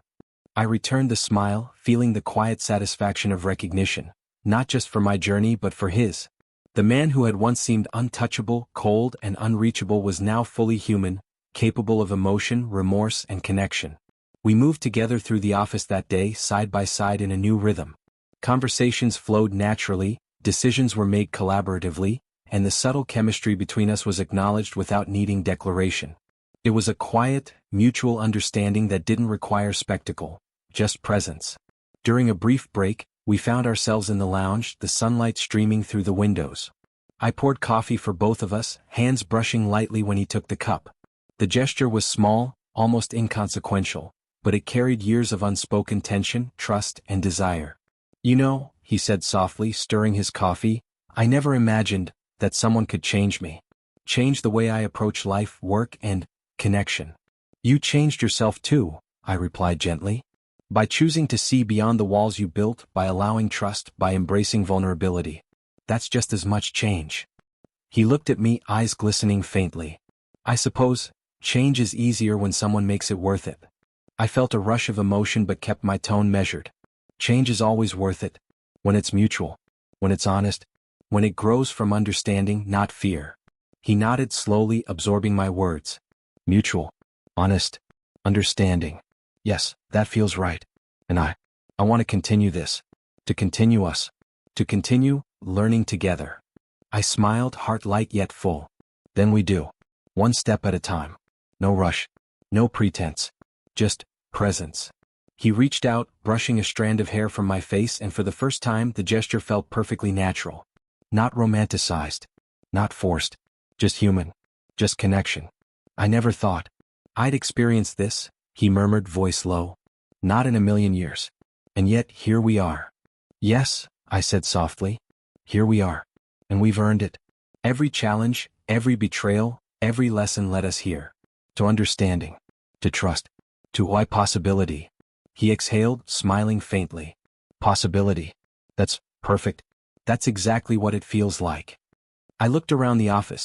I returned the smile, feeling the quiet satisfaction of recognition, not just for my journey but for his. The man who had once seemed untouchable, cold, and unreachable was now fully human, capable of emotion, remorse, and connection. We moved together through the office that day, side by side in a new rhythm. Conversations flowed naturally, decisions were made collaboratively, and the subtle chemistry between us was acknowledged without needing declaration. It was a quiet, mutual understanding that didn't require spectacle, just presence. During a brief break, we found ourselves in the lounge, the sunlight streaming through the windows. I poured coffee for both of us, hands brushing lightly when he took the cup. The gesture was small, almost inconsequential, but it carried years of unspoken tension, trust, and desire. You know, he said softly, stirring his coffee, I never imagined that someone could change me. Change the way I approach life, work, and connection. You changed yourself too, I replied gently. By choosing to see beyond the walls you built, by allowing trust, by embracing vulnerability. That's just as much change. He looked at me, eyes glistening faintly. I suppose, change is easier when someone makes it worth it. I felt a rush of emotion but kept my tone measured. Change is always worth it. When it's mutual. When it's honest. When it grows from understanding, not fear. He nodded slowly, absorbing my words. Mutual. Honest. Understanding. Yes, that feels right. And I want to continue this. To continue us. To continue, learning together. I smiled, heart light yet full. Then we do. One step at a time. No rush. No pretense. Just presence. He reached out, brushing a strand of hair from my face, and for the first time the gesture felt perfectly natural. Not romanticized. Not forced. Just human. Just connection. I never thought I'd experience this, he murmured, voice low. Not in a million years. And yet, here we are. Yes, I said softly. Here we are. And we've earned it. Every challenge, every betrayal, every lesson led us here. To understanding. To trust. To why possibility. He exhaled, smiling faintly. Possibility. That's perfect. That's exactly what it feels like. I looked around the office,